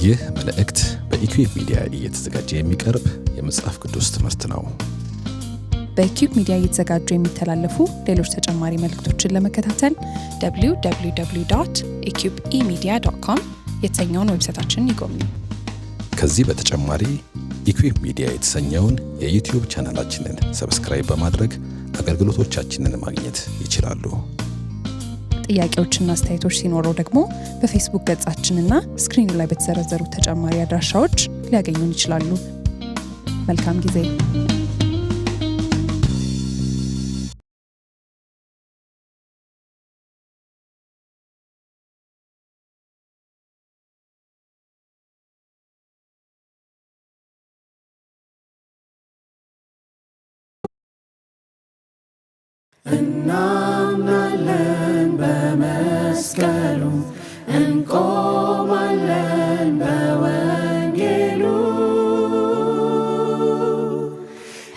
ይህ መልእክት በኢኩዌብ ሚዲያ እየተዘጋጀ የሚቀርብ የመጽሐፍ ቅዱስ ትምህርት ነው። በኢኩዌብ ሚዲያ እየተዘጋጁ የሚተላለፉ ሌሎች ተጨማሪ መልእክቶችን ለመከታተል www.eqbemedia.com የተሰኘውን ዌብሳይታችንን ይጎብኙ። ከዚህ በተጨማሪ ኢኩዌብ ሚዲያ የተሰኘውን የዩቲዩብ ቻናላችንን ሰብስክራይብ በማድረግ አገልግሎቶቻችንን ማግኘት ይችላሉ። ጥያቄዎችና አስተያየቶች ሲኖሩ ደግሞ በፌስቡክ ገጻችንና ስክሪኑ ላይ በተዘረዘሩ ተጨማሪ አድራሻዎች ሊያገኙን ይችላሉ። መልካም ጊዜ። እናምናለን በመስቀሉ እንቆማለን በወንጌሉ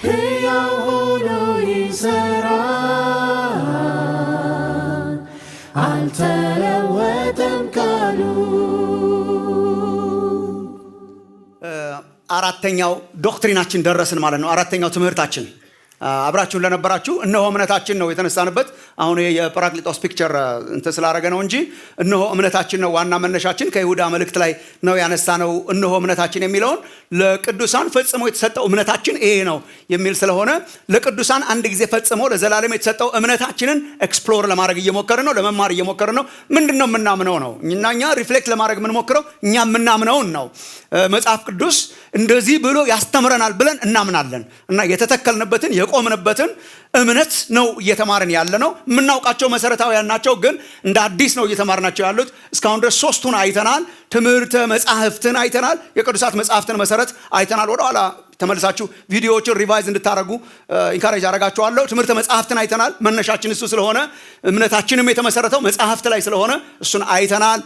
ሕያው ሆኖ ይሠራል አልተለወጠም ቃሉ። አራተኛው ዶክትሪናችን ደረስን ማለት ነው። አራተኛው ትምህርታችን አብራችሁን ለነበራችሁ እነሆ እምነታችን ነው የተነሳንበት። አሁን የጰራቅሊጦስ ፒክቸር እንትን ስላደረገ ነው እንጂ እነሆ እምነታችን ነው ዋና መነሻችን። ከይሁዳ መልእክት ላይ ነው ያነሳነው። እነሆ እምነታችን የሚለውን ለቅዱሳን ፈጽሞ የተሰጠው እምነታችን ይሄ ነው የሚል ስለሆነ ለቅዱሳን አንድ ጊዜ ፈጽሞ ለዘላለም የተሰጠው እምነታችንን ኤክስፕሎር ለማድረግ እየሞከርን ነው፣ ለመማር እየሞከርን ነው። ምንድነው የምናምነው ነው እኛ ሪፍሌክት ለማድረግ የምንሞክረው እኛ የምናምነውን ነው። መጽሐፍ ቅዱስ እንደዚህ ብሎ ያስተምረናል ብለን እናምናለን እና የተተከልንበትን የቆምንበትን እምነት ነው እየተማርን ያለ ነው። የምናውቃቸው መሰረታዊያን ናቸው፣ ግን እንደ አዲስ ነው እየተማርናቸው ያሉት። እስካሁን ድረስ ሶስቱን አይተናል። ትምህርተ መጻሕፍትን አይተናል። የቅዱሳት መጻሕፍትን መሰረት አይተናል። ወደኋላ ተመልሳችሁ ቪዲዮዎችን ሪቫይዝ እንድታረጉ ኢንካሬጅ አረጋችኋለሁ። ትምህርተ መጻሕፍትን አይተናል። መነሻችን እሱ ስለሆነ እምነታችንም የተመሰረተው መጻሕፍት ላይ ስለሆነ እሱን አይተናል።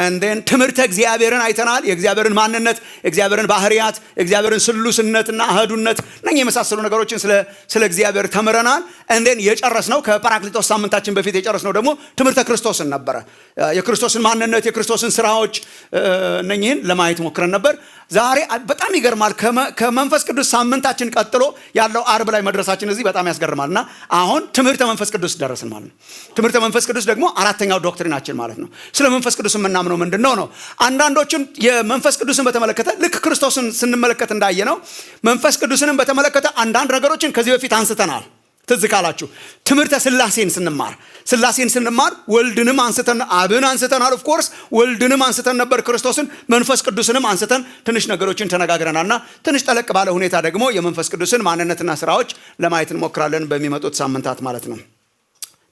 እንደን ትምህርተ እግዚአብሔርን አይተናል። የእግዚአብሔርን ማንነት፣ የእግዚአብሔርን ባህሪያት፣ የእግዚአብሔርን ስሉስነትና አህዱነት እነኚህ የመሳሰሉ ነገሮችን ስለ እግዚአብሔር ተምረናል። እንደን የጨረስነው ከጰራቅሊጦስ ሳምንታችን በፊት የጨረስነው ደግሞ ትምህርተ ክርስቶስን ነበረ። የክርስቶስን ማንነት፣ የክርስቶስን ስራዎች እነኚህን ለማየት ሞክረን ነበር። ዛሬ በጣም ይገርማል። ከመንፈስ ቅዱስ ሳምንታችን ቀጥሎ ያለው አርብ ላይ መድረሳችን እዚህ በጣም ያስገርማልና አሁን ትምህርተ መንፈስ ቅዱስ ደረስን ማለት ነው። ትምህርተ መንፈስ ቅዱስ ደግሞ አራተኛው ዶክትሪናችን ማለት ነው። ስለ መንፈስ ቅዱስ የምናምነው ምንድነው ነው? አንዳንዶችን የመንፈስ ቅዱስን በተመለከተ ልክ ክርስቶስን ስንመለከት እንዳየነው መንፈስ ቅዱስንም በተመለከተ አንዳንድ ነገሮችን ከዚህ በፊት አንስተናል። ትዝ ካላችሁ ትምህርተ ስላሴን ስንማር ወልድንም አንስተን አብን አንስተናል። ኦፍ ኮርስ ወልድንም አንስተን ነበር፣ ክርስቶስን መንፈስ ቅዱስንም አንስተን ትንሽ ነገሮችን ተነጋግረናልና ትንሽ ጠለቅ ባለ ሁኔታ ደግሞ የመንፈስ ቅዱስን ማንነትና ስራዎች ለማየት እንሞክራለን በሚመጡት ሳምንታት ማለት ነው።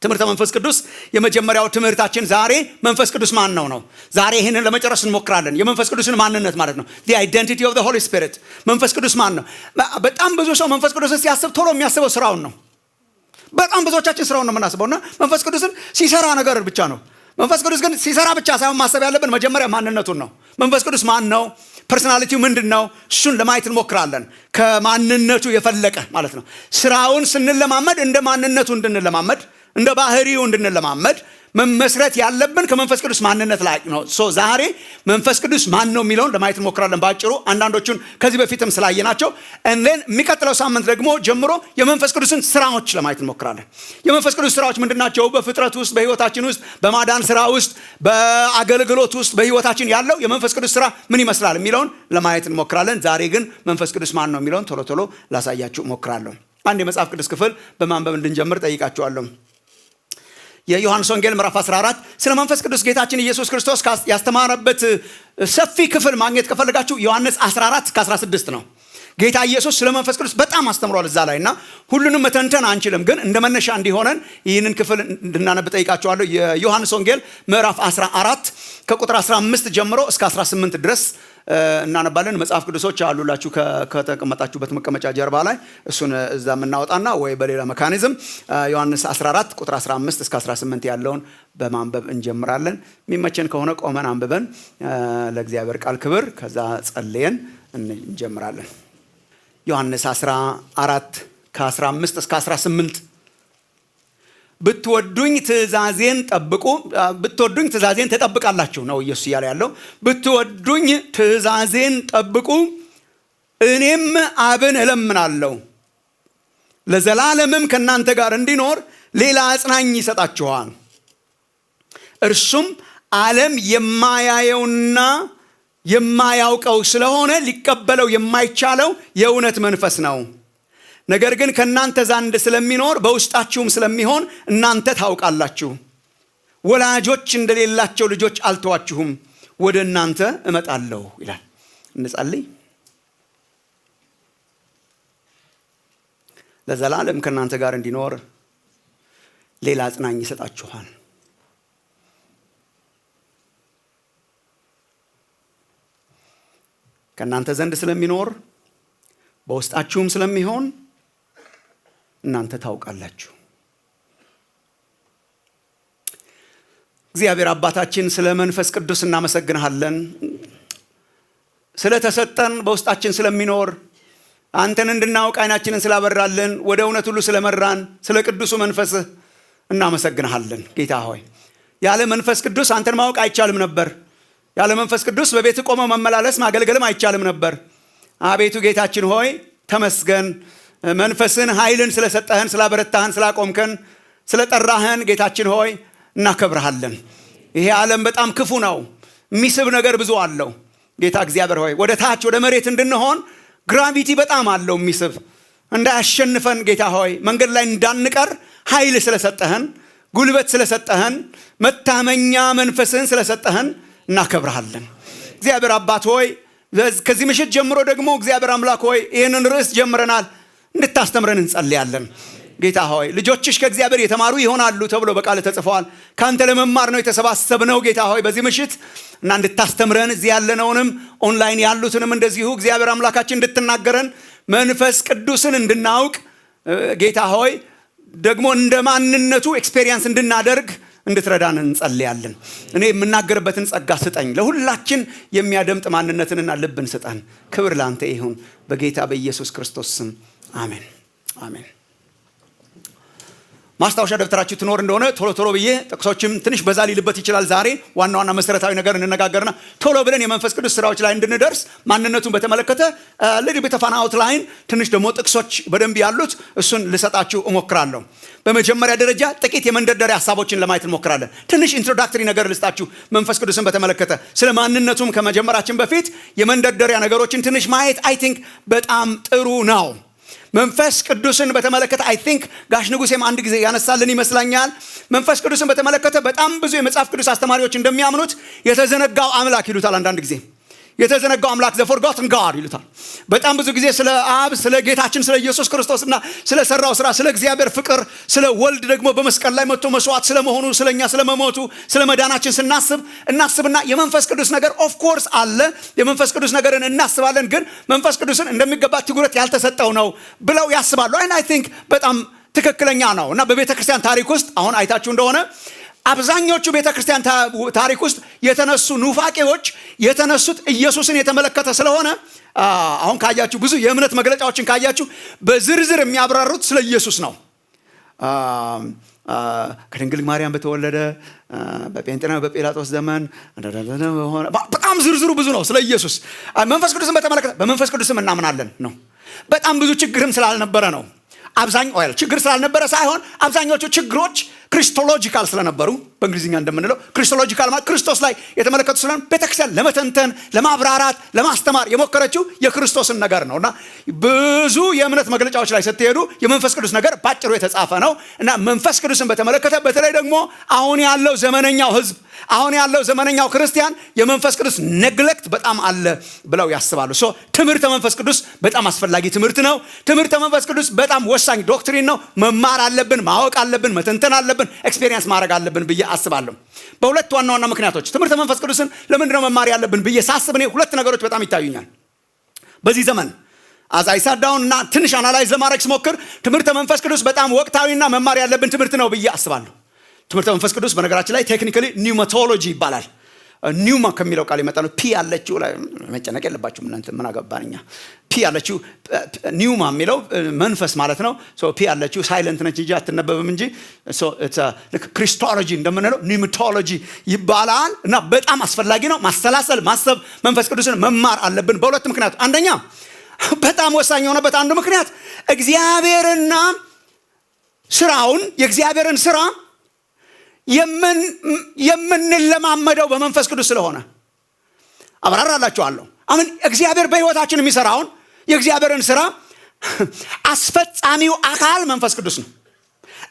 ትምህርተ መንፈስ ቅዱስ የመጀመሪያው ትምህርታችን ዛሬ መንፈስ ቅዱስ ማን ነው። ዛሬ ይህንን ለመጨረስ እንሞክራለን። የመንፈስ ቅዱስን ማንነት ማለት ነው። the identity of the Holy Spirit። መንፈስ ቅዱስ ማን ነው? በጣም ብዙ ሰው መንፈስ ቅዱስን ሲያስብ ቶሎ የሚያስበው ስራውን ነው። በጣም ብዙዎቻችን ስራውን ነው የምናስበውና መንፈስ ቅዱስን ሲሰራ ነገር ብቻ ነው። መንፈስ ቅዱስ ግን ሲሰራ ብቻ ሳይሆን ማሰብ ያለብን መጀመሪያ ማንነቱን ነው። መንፈስ ቅዱስ ማን ነው? ፐርሶናሊቲው ምንድነው? እሱን ለማየት እንሞክራለን። ከማንነቱ የፈለቀ ማለት ነው። ስራውን ስንለማመድ እንደ ማንነቱ እንድንለማመድ፣ እንደ ባህሪው እንድንለማመድ መመስረት ያለብን ከመንፈስ ቅዱስ ማንነት ላይ ነው። ዛሬ መንፈስ ቅዱስ ማን ነው የሚለውን ለማየት እንሞክራለን ባጭሩ። አንዳንዶቹን ከዚህ በፊትም ስላየናቸው እንደን የሚቀጥለው ሳምንት ደግሞ ጀምሮ የመንፈስ ቅዱስን ስራዎች ለማየት እንሞክራለን። የመንፈስ ቅዱስ ስራዎች ምንድናቸው? በፍጥረት ውስጥ፣ በህይወታችን ውስጥ፣ በማዳን ስራ ውስጥ፣ በአገልግሎት ውስጥ፣ በህይወታችን ያለው የመንፈስ ቅዱስ ስራ ምን ይመስላል የሚለውን ለማየት እንሞክራለን። ዛሬ ግን መንፈስ ቅዱስ ማን ነው የሚለውን ቶሎ ቶሎ ላሳያችሁ እሞክራለሁ። አንድ የመጽሐፍ ቅዱስ ክፍል በማንበብ እንድንጀምር ጠይቃችኋለሁ። የዮሐንስ ወንጌል ምዕራፍ 14 ስለ መንፈስ ቅዱስ ጌታችን ኢየሱስ ክርስቶስ ያስተማረበት ሰፊ ክፍል ማግኘት ከፈለጋችሁ ዮሐንስ 14-16 ነው። ጌታ ኢየሱስ ስለ መንፈስ ቅዱስ በጣም አስተምሯል እዛ ላይ እና ሁሉንም መተንተን አንችልም፣ ግን እንደ መነሻ እንዲሆነን ይህንን ክፍል እንድናነብ ጠይቃችኋለሁ። የዮሐንስ ወንጌል ምዕራፍ 14 ከቁጥር 15 ጀምሮ እስከ 18 ድረስ እናነባለን። መጽሐፍ ቅዱሶች አሉላችሁ ከተቀመጣችሁበት መቀመጫ ጀርባ ላይ እሱን እዛ የምናወጣና ወይ በሌላ መካኒዝም ዮሐንስ 14 ቁጥር 15 እስከ 18 ያለውን በማንበብ እንጀምራለን። የሚመቸን ከሆነ ቆመን አንብበን ለእግዚአብሔር ቃል ክብር ከዛ ጸልየን እንጀምራለን። ዮሐንስ 14 ከ15 እስከ 18 ብትወዱኝ ትእዛዜን ጠብቁ። ብትወዱኝ ትእዛዜን ተጠብቃላችሁ ነው ኢየሱስ እያለ ያለው። ብትወዱኝ ትእዛዜን ጠብቁ፣ እኔም አብን እለምናለሁ ለዘላለምም ከእናንተ ጋር እንዲኖር ሌላ አጽናኝ ይሰጣችኋል። እርሱም ዓለም የማያየውና የማያውቀው ስለሆነ ሊቀበለው የማይቻለው የእውነት መንፈስ ነው። ነገር ግን ከእናንተ ዘንድ ስለሚኖር በውስጣችሁም ስለሚሆን እናንተ ታውቃላችሁ። ወላጆች እንደሌላቸው ልጆች አልተዋችሁም፣ ወደ እናንተ እመጣለሁ ይላል። እንጸልይ። ለዘላለም ከእናንተ ጋር እንዲኖር ሌላ አጽናኝ ይሰጣችኋል። ከእናንተ ዘንድ ስለሚኖር በውስጣችሁም ስለሚሆን እናንተ ታውቃላችሁ። እግዚአብሔር አባታችን ስለ መንፈስ ቅዱስ እናመሰግንሃለን። ስለተሰጠን በውስጣችን ስለሚኖር አንተን እንድናውቅ ዓይናችንን ስላበራልን ወደ እውነት ሁሉ ስለመራን ስለ ቅዱሱ መንፈስህ እናመሰግንሃለን። ጌታ ሆይ ያለ መንፈስ ቅዱስ አንተን ማወቅ አይቻልም ነበር። ያለ መንፈስ ቅዱስ በቤት ቆመ መመላለስ ማገልገልም አይቻልም ነበር። አቤቱ ጌታችን ሆይ ተመስገን። መንፈስን ኃይልን ስለሰጠህን፣ ስላበረታህን፣ ስላቆምከን፣ ስለጠራህን ጌታችን ሆይ እናከብርሃለን። ይሄ ዓለም በጣም ክፉ ነው። የሚስብ ነገር ብዙ አለው። ጌታ እግዚአብሔር ሆይ ወደ ታች ወደ መሬት እንድንሆን ግራቪቲ በጣም አለው የሚስብ። እንዳያሸንፈን ጌታ ሆይ መንገድ ላይ እንዳንቀር ኃይል ስለሰጠህን፣ ጉልበት ስለሰጠህን፣ መታመኛ መንፈስህን ስለሰጠህን እናከብርሃለን። እግዚአብሔር አባት ሆይ ከዚህ ምሽት ጀምሮ ደግሞ እግዚአብሔር አምላክ ሆይ ይህንን ርዕስ ጀምረናል፣ እንድታስተምረን እንጸልያለን። ጌታ ሆይ ልጆችሽ ከእግዚአብሔር የተማሩ ይሆናሉ ተብሎ በቃል ተጽፈዋል። ካንተ ለመማር ነው የተሰባሰብነው ጌታ ሆይ በዚህ ምሽት እና እንድታስተምረን እዚህ ያለነውንም ኦንላይን ያሉትንም እንደዚሁ እግዚአብሔር አምላካችን እንድትናገረን መንፈስ ቅዱስን እንድናውቅ ጌታ ሆይ ደግሞ እንደ ማንነቱ ኤክስፔሪየንስ እንድናደርግ እንድትረዳን እንጸልያለን። እኔ የምናገርበትን ጸጋ ስጠኝ። ለሁላችን የሚያደምጥ ማንነትንና ልብን ስጠን። ክብር ላንተ ይሁን በጌታ በኢየሱስ ክርስቶስ ስም አሜን አሜን። ማስታወሻ ደብተራችሁ ትኖር እንደሆነ ቶሎ ቶሎ ብዬ ጥቅሶችም ትንሽ በዛ ሊልበት ይችላል። ዛሬ ዋና ዋና መሰረታዊ ነገር እንነጋገርና ቶሎ ብለን የመንፈስ ቅዱስ ስራዎች ላይ እንድንደርስ ማንነቱን በተመለከተ ልጅ በተፋና አውትላይን ትንሽ ደግሞ ጥቅሶች በደንብ ያሉት እሱን ልሰጣችሁ እሞክራለሁ። በመጀመሪያ ደረጃ ጥቂት የመንደርደሪያ ሐሳቦችን ለማየት እንሞክራለን። ትንሽ ኢንትሮዳክተሪ ነገር ልስጣችሁ መንፈስ ቅዱስን በተመለከተ። ስለ ማንነቱም ከመጀመራችን በፊት የመንደርደሪያ ነገሮችን ትንሽ ማየት አይ ቲንክ በጣም ጥሩ ነው። መንፈስ ቅዱስን በተመለከተ አይ ቲንክ ጋሽ ንጉሴም አንድ ጊዜ ያነሳልን ይመስለኛል። መንፈስ ቅዱስን በተመለከተ በጣም ብዙ የመጽሐፍ ቅዱስ አስተማሪዎች እንደሚያምኑት የተዘነጋው አምላክ ይሉታል። አንዳንድ ጊዜ የተዘነጋው አምላክ ዘ ፎርጎትን ጋድ ይሉታል። በጣም ብዙ ጊዜ ስለ አብ ስለ ጌታችን ስለ ኢየሱስ ክርስቶስና ስለ ሰራው ስራ ስለ እግዚአብሔር ፍቅር ስለ ወልድ ደግሞ በመስቀል ላይ መጥቶ መስዋዕት ስለመሆኑ ስለኛ ስለመሞቱ ስለ መዳናችን እናስብና የመንፈስ ቅዱስ ነገር ኦፍ ኮርስ አለ። የመንፈስ ቅዱስ ነገርን እናስባለን፣ ግን መንፈስ ቅዱስን እንደሚገባ ትኩረት ያልተሰጠው ነው ብለው ያስባሉ። አይ ቲንክ በጣም ትክክለኛ ነው እና በቤተ ክርስቲያን ታሪክ ውስጥ አሁን አይታችሁ እንደሆነ አብዛኞቹ ቤተክርስቲያን ታሪክ ውስጥ የተነሱ ኑፋቄዎች የተነሱት ኢየሱስን የተመለከተ ስለሆነ አሁን ካያችሁ ብዙ የእምነት መግለጫዎችን ካያችሁ በዝርዝር የሚያብራሩት ስለ ኢየሱስ ነው። ከድንግል ማርያም በተወለደ በጴንጤና በጲላጦስ ዘመን በጣም ዝርዝሩ ብዙ ነው ስለ ኢየሱስ። መንፈስ ቅዱስን በተመለከተ በመንፈስ ቅዱስም እናምናለን ነው። በጣም ብዙ ችግርም ስላልነበረ ነው። አብዛኛው ችግር ስላልነበረ ሳይሆን አብዛኞቹ ችግሮች ክሪስቶሎጂካል ስለነበሩ በእንግሊዝኛ እንደምንለው ክሪስቶሎጂካል ማለት ክርስቶስ ላይ የተመለከቱ ስለሆነ ቤተክርስቲያን ለመተንተን ለማብራራት ለማስተማር የሞከረችው የክርስቶስን ነገር ነውና ብዙ የእምነት መግለጫዎች ላይ ስትሄዱ የመንፈስ ቅዱስ ነገር ባጭሩ የተጻፈ ነው እና መንፈስ ቅዱስን በተመለከተ በተለይ ደግሞ አሁን ያለው ዘመነኛው ህዝብ አሁን ያለው ዘመነኛው ክርስቲያን የመንፈስ ቅዱስ ኔግሌክት በጣም አለ ብለው ያስባሉ። ትምህርተ መንፈስ ቅዱስ በጣም አስፈላጊ ትምህርት ነው። ትምህርተ መንፈስ ቅዱስ በጣም ወሳኝ ዶክትሪን ነው። መማር አለብን፣ ማወቅ አለብን፣ መተንተን አለብን፣ ኤክስፔሪየንስ ማድረግ አለብን ብዬ አስባለሁ። በሁለት ዋና ዋና ምክንያቶች ትምህርተ መንፈስ ቅዱስን ለምንድነው መማር ያለብን ብዬ ሳስብ እኔ ሁለት ነገሮች በጣም ይታዩኛል። በዚህ ዘመን አዛይሳዳውን እና ትንሽ አናላይዝ ለማድረግ ስሞክር ትምህርተ መንፈስ ቅዱስ በጣም ወቅታዊና መማር ያለብን ትምህርት ነው ብዬ አስባለሁ። ትምህርተ መንፈስ ቅዱስ በነገራችን ላይ ቴክኒካሊ ኒውማቶሎጂ ይባላል። ኒውማ ከሚለው ቃል የመጣ ነው። ፒ ያለችው ላይ መጨነቅ የለባችሁም እናንተ ምን አገባንኛ። ፒ ያለችው ኒውማ የሚለው መንፈስ ማለት ነው። ሶ ፒ ያለችው ሳይለንት ነች እንጂ አትነበብም እንጂ ሶ ልክ ክሪስቶሎጂ እንደምንለው ኒውማቶሎጂ ይባላል። እና በጣም አስፈላጊ ነው ማሰላሰል፣ ማሰብ፣ መንፈስ ቅዱስን መማር አለብን በሁለት ምክንያት። አንደኛ በጣም ወሳኝ የሆነበት አንዱ ምክንያት እግዚአብሔርና ስራውን የእግዚአብሔርን ስራ የምንለማመደው በመንፈስ ቅዱስ ስለሆነ አብራራላችኋለሁ። አሁን እግዚአብሔር በህይወታችን የሚሰራውን የእግዚአብሔርን ስራ አስፈጻሚው አካል መንፈስ ቅዱስ ነው።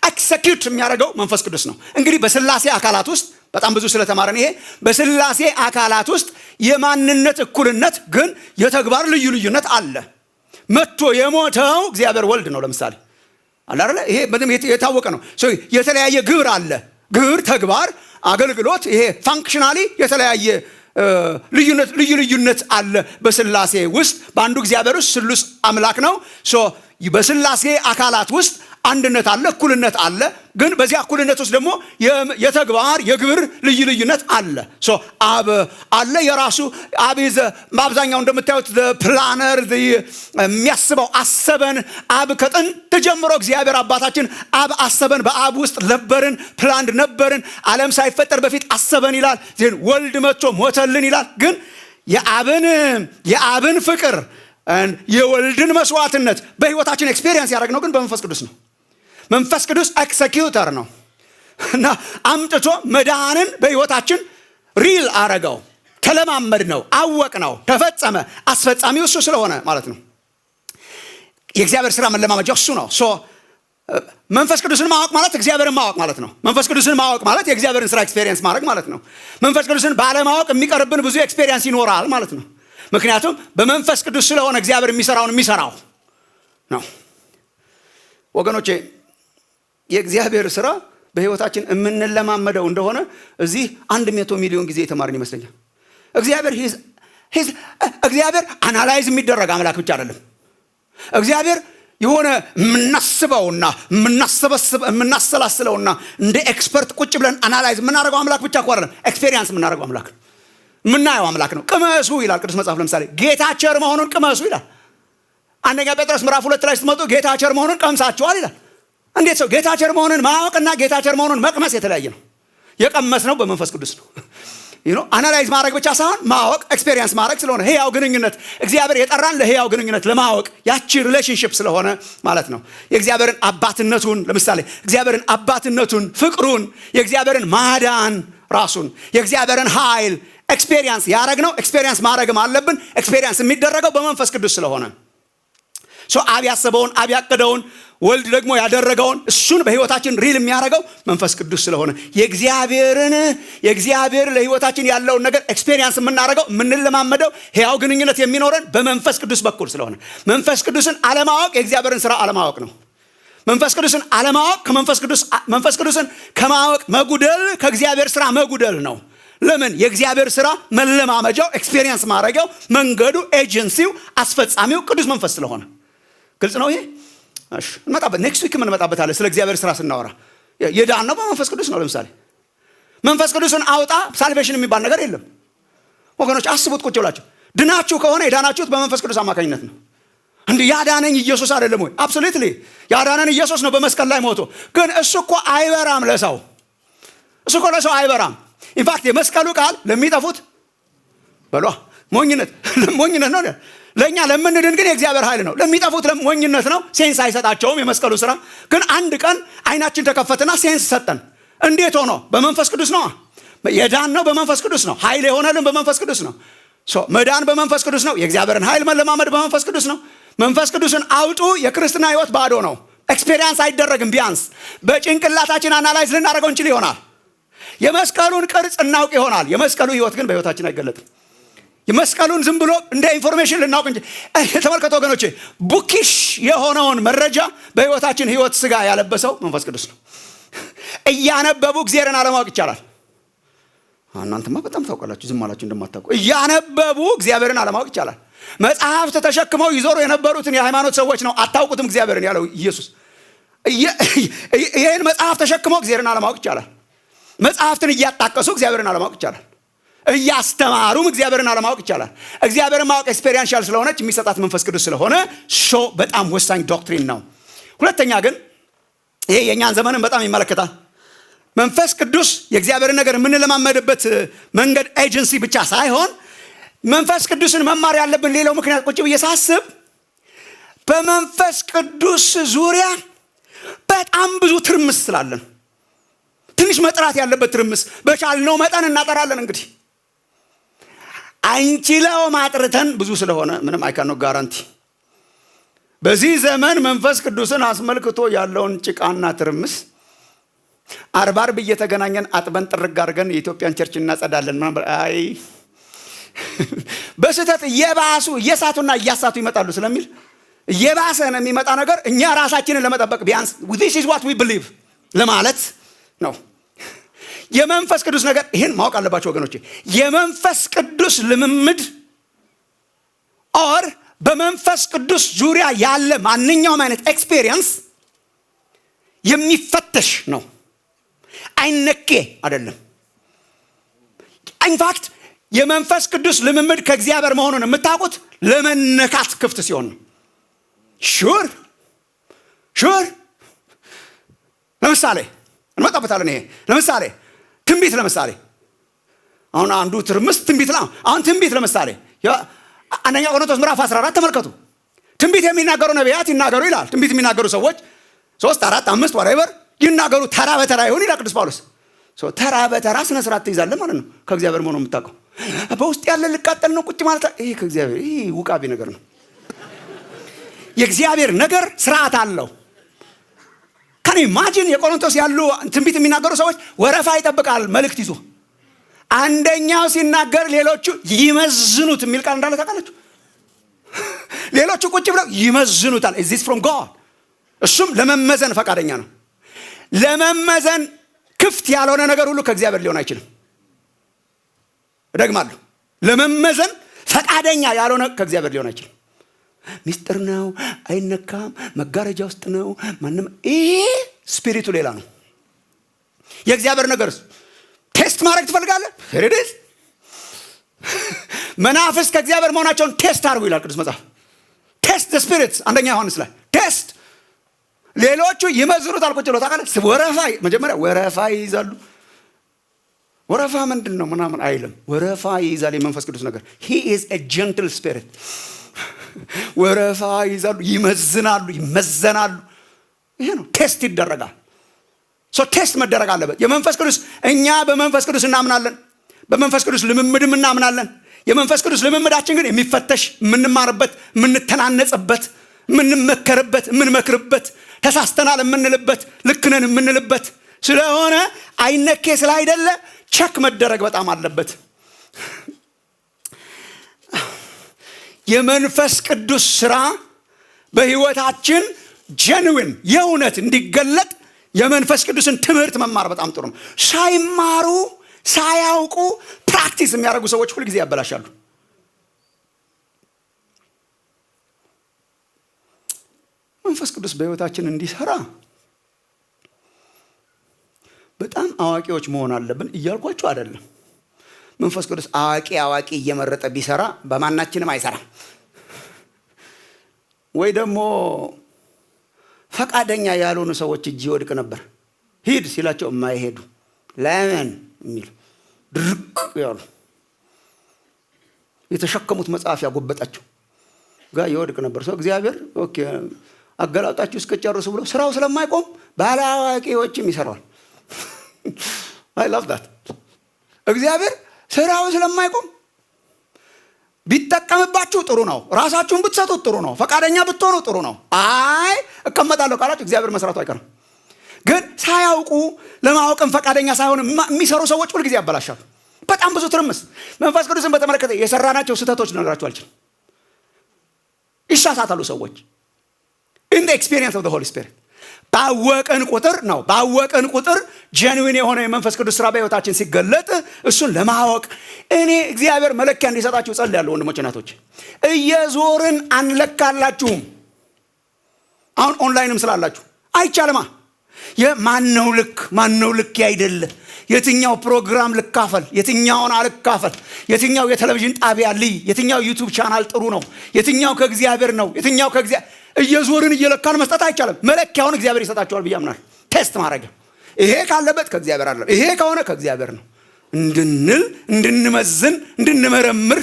ኤክሰኪዩት የሚያደርገው መንፈስ ቅዱስ ነው። እንግዲህ በስላሴ አካላት ውስጥ በጣም ብዙ ስለተማረን ይሄ በስላሴ አካላት ውስጥ የማንነት እኩልነት ግን የተግባር ልዩ ልዩነት አለ። መጥቶ የሞተው እግዚአብሔር ወልድ ነው ለምሳሌ አለ አይደል? ይሄ በደም የታወቀ ነው። የተለያየ ግብር አለ። ግብር፣ ተግባር፣ አገልግሎት ይሄ ፋንክሽናሊ የተለያየ ልዩ ልዩነት አለ በስላሴ ውስጥ። በአንዱ እግዚአብሔር ውስጥ ስሉስ አምላክ ነው። በስላሴ አካላት ውስጥ አንድነት አለ፣ እኩልነት አለ። ግን በዚያ እኩልነት ውስጥ ደግሞ የተግባር የግብር ልዩ ልዩነት አለ። አብ አለ የራሱ አብ በአብዛኛው እንደምታዩት ፕላነር የሚያስበው አሰበን። አብ ከጥንት ጀምሮ እግዚአብሔር አባታችን አብ አሰበን፣ በአብ ውስጥ ነበርን፣ ፕላንድ ነበርን፣ ዓለም ሳይፈጠር በፊት አሰበን ይላል። ወልድ መጥቶ ሞተልን ይላል። ግን የአብን ፍቅር የወልድን መስዋዕትነት በህይወታችን ኤክስፔሪየንስ ያደረግነው ግን በመንፈስ ቅዱስ ነው። መንፈስ ቅዱስ ኤክሰኪዩተር ነው እና አምጥቶ መዳንን በህይወታችን ሪል አረገው፣ ተለማመድ ነው፣ አወቅ ነው፣ ተፈጸመ። አስፈጻሚው እሱ ስለሆነ ማለት ነው። የእግዚአብሔር ስራ መለማመጃው እሱ ነው። መንፈስ ቅዱስን ማወቅ ማለት እግዚአብሔርን ማወቅ ማለት ነው። መንፈስ ቅዱስን ማወቅ ማለት የእግዚአብሔርን ስራ ኤክስፔሪየንስ ማድረግ ማለት ነው። መንፈስ ቅዱስን ባለማወቅ የሚቀርብን ብዙ ኤክስፔሪየንስ ይኖራል ማለት ነው። ምክንያቱም በመንፈስ ቅዱስ ስለሆነ እግዚአብሔር የሚሰራው ነው። ወገኖቼ የእግዚአብሔር ስራ በህይወታችን የምንለማመደው እንደሆነ እዚህ 100 ሚሊዮን ጊዜ የተማርን ይመስለኛል። እግዚአብሔር አናላይዝ የሚደረግ አምላክ ብቻ አይደለም። እግዚአብሔር የሆነ የምናስበውና የምናሰላስለውና እንደ ኤክስፐርት ቁጭ ብለን አናላይዝ የምናደርገው አምላክ ብቻ እኮ አይደለም። ኤክስፔሪየንስ የምናደርገው አምላክ ነው። ምናየው አምላክ ነው። ቅመሱ ይላል ቅዱስ መጽሐፍ። ለምሳሌ ጌታ ቸር መሆኑን ቅመሱ ይላል። አንደኛ ጴጥሮስ ምዕራፍ 2 ላይ ስትመጡ ጌታ ቸር መሆኑን ቀምሳችኋል ይላል። እንዴት ሰው ጌታ ቸር መሆኑን ማወቅና ጌታ ቸር መሆኑን መቅመስ የተለያየ ነው። የቀመስ ነው በመንፈስ ቅዱስ ነው። አናላይዝ ማድረግ ብቻ ሳይሆን ማወቅ፣ ኤክስፔሪየንስ ማድረግ ስለሆነ ህያው ግንኙነት እግዚአብሔር የጠራን ለህያው ግንኙነት ለማወቅ ያቺ ሪሌሽንሺፕ ስለሆነ ማለት ነው። የእግዚአብሔርን አባትነቱን ለምሳሌ እግዚአብሔርን አባትነቱን፣ ፍቅሩን፣ የእግዚአብሔርን ማዳን ራሱን፣ የእግዚአብሔርን ኃይል ኤክስፔሪየንስ ያደረግነው ኤክስፔሪየንስ ማድረግም አለብን። ኤክስፔሪየንስ የሚደረገው በመንፈስ ቅዱስ ስለሆነ አብ ያሰበውን አብ ያቀደውን ወልድ ደግሞ ያደረገውን እሱን በህይወታችን ሪል የሚያደርገው መንፈስ ቅዱስ ስለሆነ የእግዚአብሔር ለህይወታችን ያለውን ነገር ኤክስፔሪየንስ የምናደርገው የምንለማመደው ህያው ግንኙነት የሚኖረን በመንፈስ ቅዱስ በኩል ስለሆነ መንፈስ ቅዱስን አለማወቅ የእግዚአብሔርን ስራ አለማወቅ ነው። መንፈስ ቅዱስን አለማወቅ መንፈስ ቅዱስን ከማወቅ መጉደል ከእግዚአብሔር ስራ መጉደል ነው። ለምን? የእግዚአብሔር ስራ መለማመጃው ኤክስፔሪየንስ ማድረጊያው መንገዱ ኤጀንሲው አስፈጻሚው ቅዱስ መንፈስ ስለሆነ ግልጽ ነው። ይሄ እንመጣበት ኔክስት ዊክ እንመጣበታለን። ስለ እግዚአብሔር ስራ ስናወራ የዳን ነው በመንፈስ ቅዱስ ነው። ለምሳሌ መንፈስ ቅዱስን አውጣ ሳልቬሽን የሚባል ነገር የለም ወገኖች። አስቡት ቁጭ ብላችሁ ድናችሁ ከሆነ የዳናችሁት በመንፈስ ቅዱስ አማካኝነት ነው። እንዴ ያዳነኝ ኢየሱስ አይደለም ወይ? አብሶሉትሊ ያዳነን ኢየሱስ ነው በመስቀል ላይ ሞቶ። ግን እሱ እኮ አይበራም ለሰው፣ እሱ እኮ ለሰው አይበራም። ኢንፋክት የመስቀሉ ቃል ለሚጠፉት በሏ ሞኝነት ነው። ለኛ ለምንድን ግን የእግዚአብሔር ኃይል ነው። ለሚጠፉት ሞኝነት ነው። ሴንስ አይሰጣቸውም የመስቀሉ ስራ። ግን አንድ ቀን አይናችን ተከፈተና ሴንስ ሰጠን። እንዴት ሆኖ? በመንፈስ ቅዱስ ነው። የዳን ነው በመንፈስ ቅዱስ ነው። ኃይል የሆነልን በመንፈስ ቅዱስ ነው። መዳን በመንፈስ ቅዱስ ነው። የእግዚአብሔርን ኃይል መለማመድ በመንፈስ ቅዱስ ነው። መንፈስ ቅዱስን አውጡ። የክርስትና ህይወት ባዶ ነው። ኤክስፔሪየንስ አይደረግም። ቢያንስ በጭንቅላታችን አናላይዝ ልናደርገው እንችል ይሆናል። የመስቀሉን ቅርጽ እናውቅ ይሆናል። የመስቀሉ ህይወት ግን በህይወታችን አይገለጥም። የመስቀሉን ዝም ብሎ እንደ ኢንፎርሜሽን ልናውቅ እንጂ ተመልከቱ ወገኖቼ፣ ቡኪሽ የሆነውን መረጃ በህይወታችን ህይወት ስጋ ያለበሰው መንፈስ ቅዱስ ነው። እያነበቡ እግዚአብሔርን አለማወቅ ይቻላል። እናንተማ በጣም ታውቃላችሁ፣ ዝም አላችሁ እንደማታውቁ። እያነበቡ እግዚአብሔርን አለማወቅ ይቻላል። መጽሐፍት ተሸክመው ይዞሩ የነበሩትን የሃይማኖት ሰዎች ነው አታውቁትም እግዚአብሔርን ያለው ኢየሱስ። ይህን መጽሐፍ ተሸክመው እግዚአብሔርን አለማወቅ ይቻላል። መጽሐፍትን እያጣቀሱ እግዚአብሔርን አለማወቅ ይቻላል። እያስተማሩም እግዚአብሔርን አለማወቅ ይቻላል። እግዚአብሔርን ማወቅ ኤክስፔሪንሻል ስለሆነች የሚሰጣት መንፈስ ቅዱስ ስለሆነ በጣም ወሳኝ ዶክትሪን ነው። ሁለተኛ ግን ይሄ የእኛን ዘመንን በጣም ይመለከታል። መንፈስ ቅዱስ የእግዚአብሔርን ነገር የምንለማመድበት መንገድ ኤጀንሲ ብቻ ሳይሆን መንፈስ ቅዱስን መማር ያለብን ሌላው ምክንያት ቁጭ ብዬ ሳስብ በመንፈስ ቅዱስ ዙሪያ በጣም ብዙ ትርምስ ስላለን ትንሽ መጥራት ያለበት ትርምስ በቻልነው መጠን እናጠራለን። እንግዲህ አንቺለው ማጥርተን ብዙ ስለሆነ ምንም አይካኖ ጋራንቲ በዚህ ዘመን መንፈስ ቅዱስን አስመልክቶ ያለውን ጭቃና ትርምስ አርባር እየተገናኘን አጥበን ጥርግ አድርገን የኢትዮጵያን ቸርች እናጸዳለን ማለት አይ በስተት የባሱ እየሳቱና እያሳቱ ይመጣሉ ስለሚል የባሰ ነው የሚመጣ ነገር እኛ ራሳችንን ለመጠበቅ ቢያንስ this is what we believe ለማለት ነው። የመንፈስ ቅዱስ ነገር ይሄን ማወቅ አለባችሁ ወገኖቼ። የመንፈስ ቅዱስ ልምምድ ኦር በመንፈስ ቅዱስ ዙሪያ ያለ ማንኛውም አይነት ኤክስፔሪየንስ የሚፈተሽ ነው። አይነኬ አይደለም። ኢንፋክት የመንፈስ ቅዱስ ልምምድ ከእግዚአብሔር መሆኑን የምታውቁት ለመነካት ክፍት ሲሆን ነው። ሹር ለምሳሌ እንመጣበታለን። ይሄ ለምሳሌ ትንቢት ለምሳሌ አሁን አንዱ ትርምስ ትንቢት ነው። አሁን ትንቢት ለምሳሌ አንደኛ ቆሮንቶስ ምዕራፍ 14 ተመልከቱ። ትንቢት የሚናገሩ ነቢያት ይናገሩ ይላል። ትንቢት የሚናገሩ ሰዎች 3 4 5 ወራይበር ይናገሩ ተራ በተራ ይሁን ይላል ቅዱስ ጳውሎስ። ተራ በተራ ስነ ስርዓት ትይዛለህ ማለት ነው። ከእግዚአብሔር መሆኑን የምታውቀው በውስጥ ያለ ልቃጠል ነው ቁጭ ማለት ይሄ ከእግዚአብሔር ይሄ ውቃቢ ነገር ነው። የእግዚአብሔር ነገር ስርዓት አለው። ካን ኢማጂን የቆሮንቶስ ያሉ ትንቢት የሚናገሩ ሰዎች ወረፋ ይጠብቃል መልእክት ይዞ አንደኛው ሲናገር ሌሎቹ ይመዝኑት የሚል ቃል እንዳለ ታውቃላችሁ። ሌሎቹ ቁጭ ብለው ይመዝኑታል። is this from God? እሱም ለመመዘን ፈቃደኛ ነው። ለመመዘን ክፍት ያልሆነ ነገር ሁሉ ከእግዚአብሔር ሊሆን አይችልም። እደግማለሁ። ለመመዘን ፈቃደኛ ያልሆነ ከእግዚአብሔር ሊሆን አይችልም። ሚስጥር ነው፣ አይነካም፣ መጋረጃ ውስጥ ነው ማንም። ይሄ ስፒሪቱ ሌላ ነው። የእግዚአብሔር ነገር ቴስት ማድረግ ትፈልጋለህ? ሄሬዲስ መናፍስት ከእግዚአብሔር መሆናቸውን ቴስት አድርጉ ይላል ቅዱስ መጽሐፍ። ቴስት ዘ ስፒሪትስ አንደኛ ዮሐንስ ላይ ቴስት። ሌሎቹ ይመዝኑታል ቁጭ ብሎ ታውቃለህ። ወረፋ መጀመሪያ ወረፋ ይይዛሉ። ወረፋ ምንድን ነው ምናምን አይልም። ወረፋ ይይዛል የመንፈስ ቅዱስ ነገር። he is a gentle spirit። ወረፋ ይይዛሉ፣ ይመዝናሉ፣ ይመዘናሉ። ይሄ ነው ቴስት ይደረጋል። ቴስት መደረግ አለበት የመንፈስ ቅዱስ። እኛ በመንፈስ ቅዱስ እናምናለን፣ በመንፈስ ቅዱስ ልምምድም እናምናለን። የመንፈስ ቅዱስ ልምምዳችን ግን የሚፈተሽ የምንማርበት፣ የምንተናነጽበት፣ የምንመከርበት፣ የምንመክርበት፣ ተሳስተናል የምንልበት፣ ልክነን የምንልበት ስለሆነ አይነኬ ስላይደለ ቸክ መደረግ በጣም አለበት። የመንፈስ ቅዱስ ስራ በህይወታችን ጀንዊን የእውነት እንዲገለጥ የመንፈስ ቅዱስን ትምህርት መማር በጣም ጥሩ ነው። ሳይማሩ ሳያውቁ ፕራክቲስ የሚያደርጉ ሰዎች ሁሉ ጊዜ ያበላሻሉ። መንፈስ ቅዱስ በህይወታችን እንዲሰራ በጣም አዋቂዎች መሆን አለብን እያልኳችሁ አይደለም። መንፈስ ቅዱስ አዋቂ እየመረጠ ቢሰራ በማናችንም አይሰራም። ወይ ደግሞ ፈቃደኛ ያልሆኑ ሰዎች እጅ ይወድቅ ነበር። ሂድ ሲላቸው የማይሄዱ ለምን የሚሉ ድርቅ ያሉ የተሸከሙት መጽሐፍ ያጎበጣቸው ጋር ይወድቅ ነበር። ሰው እግዚአብሔር ኦኬ አገላጣችሁ እስከጨርሱ ብሎ ስራው ስለማይቆም ባለአዋቂዎችም ይሰራዋል። I love that። እግዚአብሔር ስራው ስለማይቆም ቢጠቀምባችሁ ጥሩ ነው። ራሳችሁን ብትሰጡት ጥሩ ነው። ፈቃደኛ ብትሆኑ ጥሩ ነው። አይ እቀመጣለሁ ካላችሁ እግዚአብሔር መስራቱ አይቀርም። ግን ሳያውቁ ለማወቅም ፈቃደኛ ሳይሆን የሚሰሩ ሰዎች ሁልጊዜ ያበላሻሉ። በጣም ብዙ ትርምስ። መንፈስ ቅዱስን በተመለከተ የሰራናቸው ስህተቶች ልነግራችሁ አልችልም። ይሳሳታሉ ሰዎች in the experience of the Holy Spirit። ባወቅን ቁጥር ጀንዊን የሆነ የመንፈስ ቅዱስ ስራ በህይወታችን ሲገለጥ እሱን ለማወቅ እኔ እግዚአብሔር መለኪያ እንዲሰጣችሁ ጸልያለሁ። ወንድሞች እናቶች፣ እየዞርን አንለካላችሁም። አሁን ኦንላይንም ስላላችሁ አይቻልማ። ማነው ልክ ያይደለ የትኛው ፕሮግራም ልካፈል፣ የትኛውን አልካፈል፣ የትኛው የቴሌቪዥን ጣቢያ ልይ፣ የትኛው ዩቲዩብ ቻናል ጥሩ ነው፣ የትኛው ከእግዚአብሔር ነው፣ የትኛው ከእግዚአብሔር እየዞርን እየለካን መስጠት አይቻልም። መለኪያውን እግዚአብሔር ይሰጣቸዋል ብዬ አምናለሁ። ቴስት ማድረጊያ ይሄ ካለበት ከእግዚአብሔር አይደለም፣ ይሄ ከሆነ ከእግዚአብሔር ነው እንድንል፣ እንድንመዝን፣ እንድንመረምር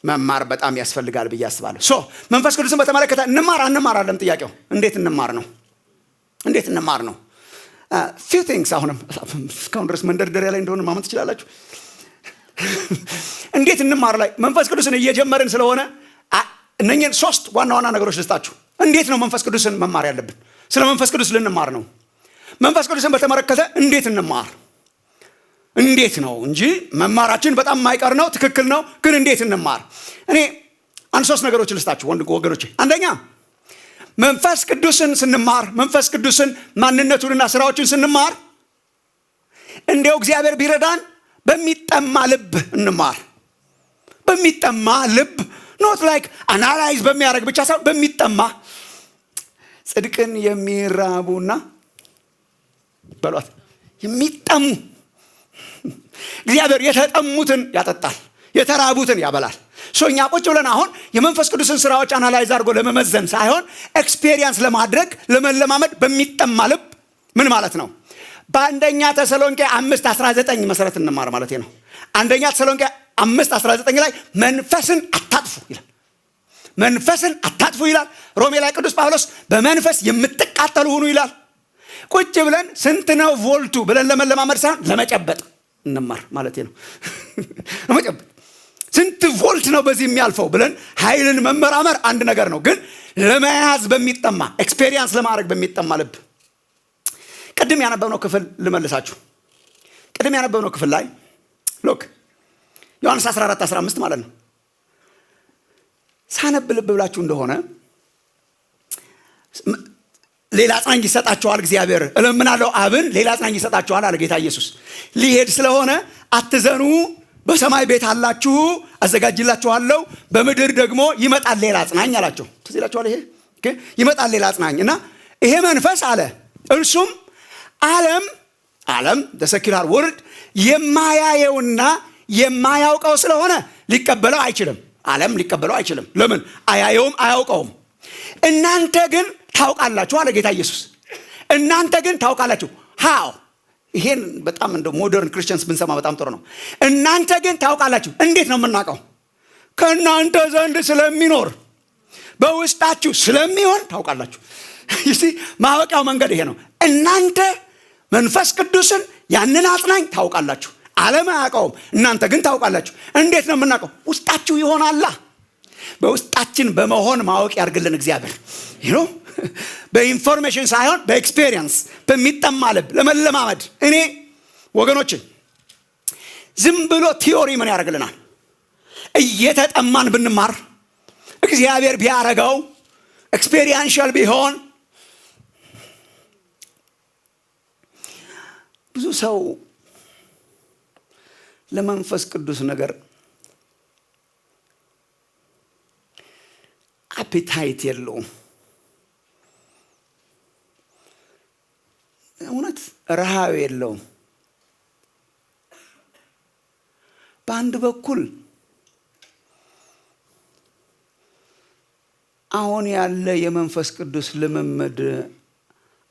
መማር በጣም ያስፈልጋል ብዬ አስባለሁ። መንፈስ ቅዱስን በተመለከተ እንማር አንማር አይደለም ጥያቄው፣ እንዴት እንማር ነው። እንዴት እንማር ነው? few things አሁንም እስካሁን ድረስ መንደርደሪያ ላይ እንደሆነ ማመን ትችላላችሁ። እንዴት እንማር ላይ መንፈስ ቅዱስን እየጀመርን ስለሆነ እነኚህን 3 ዋና ዋና ነገሮች ልስጣችሁ። እንዴት ነው መንፈስ ቅዱስን መማር ያለብን? ስለ መንፈስ ቅዱስ ልንማር ነው። መንፈስ ቅዱስን በተመለከተ እንዴት እንማር? እንዴት ነው እንጂ መማራችን በጣም የማይቀር ነው፣ ትክክል ነው። ግን እንዴት እንማር? እኔ 3 ነገሮች ልስጣችሁ ወገኖቼ። አንደኛ መንፈስ ቅዱስን ስንማር፣ መንፈስ ቅዱስን ማንነቱንና ስራዎችን ስንማር እንደው እግዚአብሔር ቢረዳን በሚጠማ ልብ እንማር። በሚጠማ ልብ ኖት ላይክ አናላይዝ በሚያደርግ ብቻ ሳይሆን በሚጠማ ጽድቅን የሚራቡና በሏት የሚጠሙ እግዚአብሔር የተጠሙትን ያጠጣል፣ የተራቡትን ያበላል። እኛ ቁጭ ብለን አሁን የመንፈስ ቅዱስን ስራዎች አናላይዝ አድርጎ ለመመዘን ሳይሆን ኤክስፔሪየንስ ለማድረግ ለመለማመድ በሚጠማ ልብ ምን ማለት ነው? በአንደኛ ተሰሎንቄ 5:19 መሰረት እንማር ማለት ነው። አንደኛ ተሰሎንቄ 5:19 ላይ መንፈስን አታጥፉ ይላል። መንፈስን አታጥፉ ይላል። ሮሜ ላይ ቅዱስ ጳውሎስ በመንፈስ የምትቃጠሉ ሁኑ ይላል። ቁጭ ብለን ስንት ነው ቮልቱ ብለን ለመለማመድ ሳይሆን ለመጨበጥ እንማር ማለት ነው። ለመጨበጥ ስንት ቮልት ነው በዚህ የሚያልፈው ብለን ኃይልን መመራመር አንድ ነገር ነው። ግን ለመያዝ በሚጠማ ኤክስፔሪየንስ ለማድረግ በሚጠማ ልብ ቅድም ያነበብነው ክፍል ልመልሳችሁ። ቅድም ያነበብነው ክፍል ላይ ሎክ ዮሐንስ 14:15 ማለት ነው። ሳነብ ልብ ብላችሁ እንደሆነ ሌላ አጽናኝ ይሰጣችኋል እግዚአብሔር እለምናለሁ አብን ሌላ አጽናኝ ይሰጣችኋል አለ ጌታ ኢየሱስ። ሊሄድ ስለሆነ አትዘኑ፣ በሰማይ ቤት አላችሁ አዘጋጅላችኋለሁ፣ በምድር ደግሞ ይመጣል ሌላ አጽናኝ አላቸው። ትዝ ይላችኋል ይሄ ይመጣል ሌላ አጽናኝ እና ይሄ መንፈስ አለ እርሱም ዓለም the secular world የማያየውና የማያውቀው ስለሆነ ሊቀበለው አይችልም። ዓለም ሊቀበለው አይችልም። ለምን? አያየውም አያውቀውም። እናንተ ግን ታውቃላችሁ አለ ጌታ ኢየሱስ። እናንተ ግን ታውቃላችሁ። ሃው ይሄን በጣም እንደ ሞደርን ክርስቲያንስ ብንሰማ በጣም ጥሩ ነው። እናንተ ግን ታውቃላችሁ። እንዴት ነው የምናውቀው? ከእናንተ ዘንድ ስለሚኖር በውስጣችሁ ስለሚሆን ታውቃላችሁ። ይሲ ማወቂያው መንገድ ይሄ ነው። እናንተ መንፈስ ቅዱስን ያንን አጽናኝ ታውቃላችሁ። ዓለም አያውቀውም፣ እናንተ ግን ታውቃላችሁ። እንዴት ነው የምናውቀው? ውስጣችሁ ይሆናላ። በውስጣችን በመሆን ማወቅ ያርግልን እግዚአብሔር። ይሄ በኢንፎርሜሽን ሳይሆን በኤክስፔሪየንስ በሚጠማ ልብ ለመለማመድ። እኔ ወገኖች ዝም ብሎ ቲዮሪ ምን ያደርግልናል? እየተጠማን ብንማር እግዚአብሔር ቢያረጋው ኤክስፔሪየንሻል ቢሆን ብዙ ሰው ለመንፈስ ቅዱስ ነገር አፒታይት የለውም። እውነት ረሃብ የለውም። በአንድ በኩል አሁን ያለ የመንፈስ ቅዱስ ልምምድ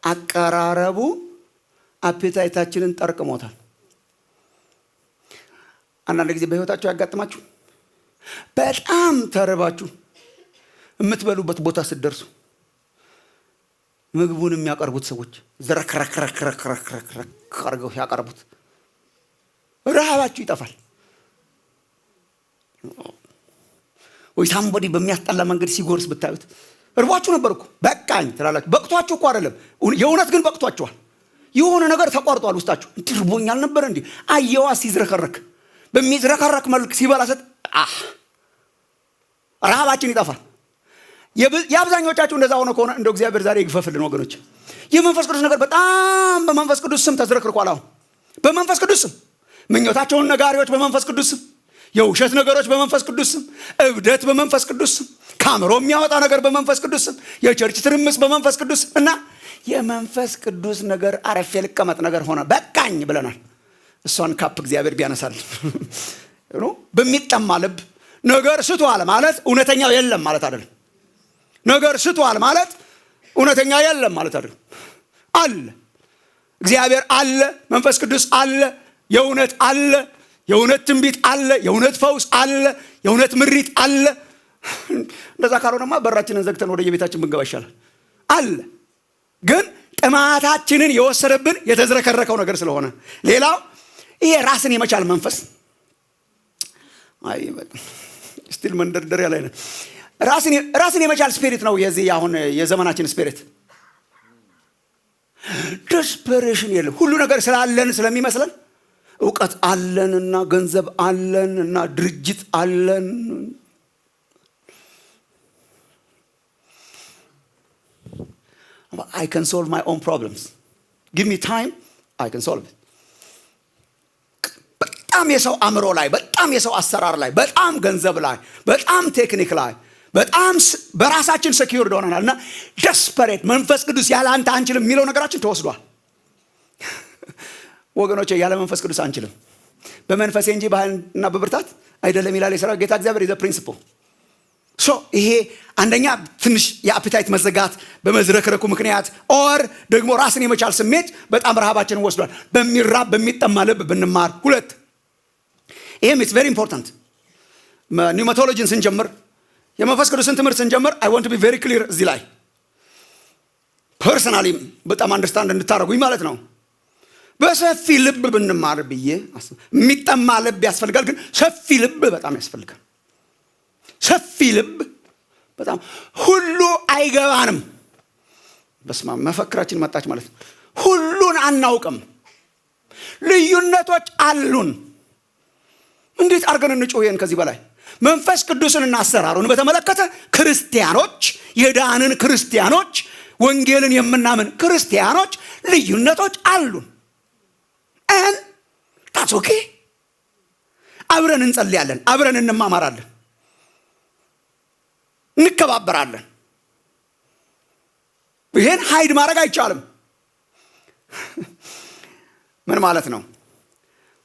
አቀራረቡ አፒታይታችንን ጠርቅሞታል። አንዳንድ ጊዜ በህይወታችሁ ያጋጥማችሁ በጣም ተርባችሁ የምትበሉበት ቦታ ስትደርሱ ምግቡን የሚያቀርቡት ሰዎች ዘረክረክረክረክረክ አድርገው ያቀርቡት፣ ረሃባችሁ ይጠፋል። ወይ ሳምቦዲ በሚያስጠላ መንገድ ሲጎርስ ብታዩት እርቧችሁ ነበር እኮ በቃኝ ትላላችሁ። በቅቷችሁ እኮ አይደለም፣ የእውነት ግን በቅቷችኋል። የሆነ ነገር ተቋርጧል ውስጣችሁ። እንዲርቦኛል ነበር እንዴ? አየዋ ሲዝረከረክ በሚዝረከረክ መልክ ሲበላ ሰጥ ረሃባችን ይጠፋል። የአብዛኞቻችሁ እንደዛ ሆነ ከሆነ እንደው እግዚአብሔር ዛሬ ይግፈፍልን ወገኖች። የመንፈስ ቅዱስ ነገር በጣም በመንፈስ ቅዱስ ስም ተዝረክርኳል። አሁን በመንፈስ ቅዱስ ስም ምኞታቸውን ነጋሪዎች በመንፈስ ቅዱስ ስም፣ የውሸት ነገሮች በመንፈስ ቅዱስ ስም፣ እብደት በመንፈስ ቅዱስ ስም፣ ካምሮ የሚያወጣ ነገር በመንፈስ ቅዱስ ስም፣ የቸርች ትርምስ በመንፈስ ቅዱስ እና የመንፈስ ቅዱስ ነገር አረፌ ልቀመጥ ነገር ሆነ። በቃኝ ብለናል። እሷን ካፕ እግዚአብሔር ቢያነሳል በሚጠማ ልብ ነገር ስቷል ማለት እውነተኛው የለም ማለት አይደለም። ነገር ስቷል ማለት እውነተኛው የለም ማለት አይደለም። አለ እግዚአብሔር አለ፣ መንፈስ ቅዱስ አለ፣ የእውነት አለ፣ የእውነት ትንቢት አለ፣ የእውነት ፈውስ አለ፣ የእውነት ምሪት አለ። እንደዛ ካልሆነማ በራችንን ዘግተን ወደ የቤታችን ብንገባ ይሻላል። አለ ግን ጥማታችንን የወሰደብን የተዝረከረከው ነገር ስለሆነ ሌላው ይሄ ራስን የመቻል መንፈስ ስቲል መንደርደሪያ ላይ ነን። ራስን የመቻል ስፒሪት ነው የዚህ አሁን የዘመናችን ስፒሪት። ዴስፐሬሽን የለም። ሁሉ ነገር ስላለን ስለሚመስለን እውቀት አለንና ገንዘብ አለንና ድርጅት አለን I can solve my own problems. Give me time, I can solve it. በጣም የሰው አእምሮ ላይ፣ በጣም የሰው አሰራር ላይ፣ በጣም ገንዘብ ላይ፣ በጣም ቴክኒክ ላይ፣ በጣም በራሳችን ሴኩርድ ሆነናልና ዴስፐሬት መንፈስ ቅዱስ ያለ አንተ አንችልም የሚለው ነገራችን ተወስዷል። ወገኖቼ ያለ መንፈስ ቅዱስ አንችልም። በመንፈሴ እንጂ በኃይልና በብርታት አይደለም ይላል የሠራዊት ጌታ እግዚአብሔር። ኢዝ ፕሪንሲፕል ይሄ አንደኛ ትንሽ የአፒታይት መዘጋት በመዝረክረኩ ምክንያት ኦር ደግሞ ራስን የመቻል ስሜት በጣም ረሃባችንን ወስዷል። በሚራብ በሚጠማ ልብ ብንማር። ሁለት ይሄም ኢትስ ቬሪ ኢምፖርታንት። ኒውማቶሎጂን ስንጀምር የመንፈስ ቅዱስን ትምህርት ስንጀምር አይ ዋንት ቱ ቢ ቬሪ ክሊር እዚህ ላይ ፐርሰናሊ በጣም አንደርስታንድ እንድታደርጉኝ ማለት ነው። በሰፊ ልብ ብንማር ብዬ የሚጠማ ልብ ያስፈልጋል፣ ግን ሰፊ ልብ በጣም ያስፈልጋል። ሰፊ ልብ በጣም ሁሉ አይገባንም። በስመ አብ መፈክራችን መጣች ማለት ነው። ሁሉን አናውቅም፣ ልዩነቶች አሉን። እንዴት አድርገን እንጮህን ከዚህ በላይ መንፈስ ቅዱስንና አሰራሩን በተመለከተ ክርስቲያኖች፣ የዳንን ክርስቲያኖች፣ ወንጌልን የምናምን ክርስቲያኖች ልዩነቶች አሉን። ታትስ ኦኬ። አብረን እንጸልያለን፣ አብረን እንማማራለን፣ እንከባበራለን። ይሄን ሃይድ ማድረግ አይቻልም። ምን ማለት ነው?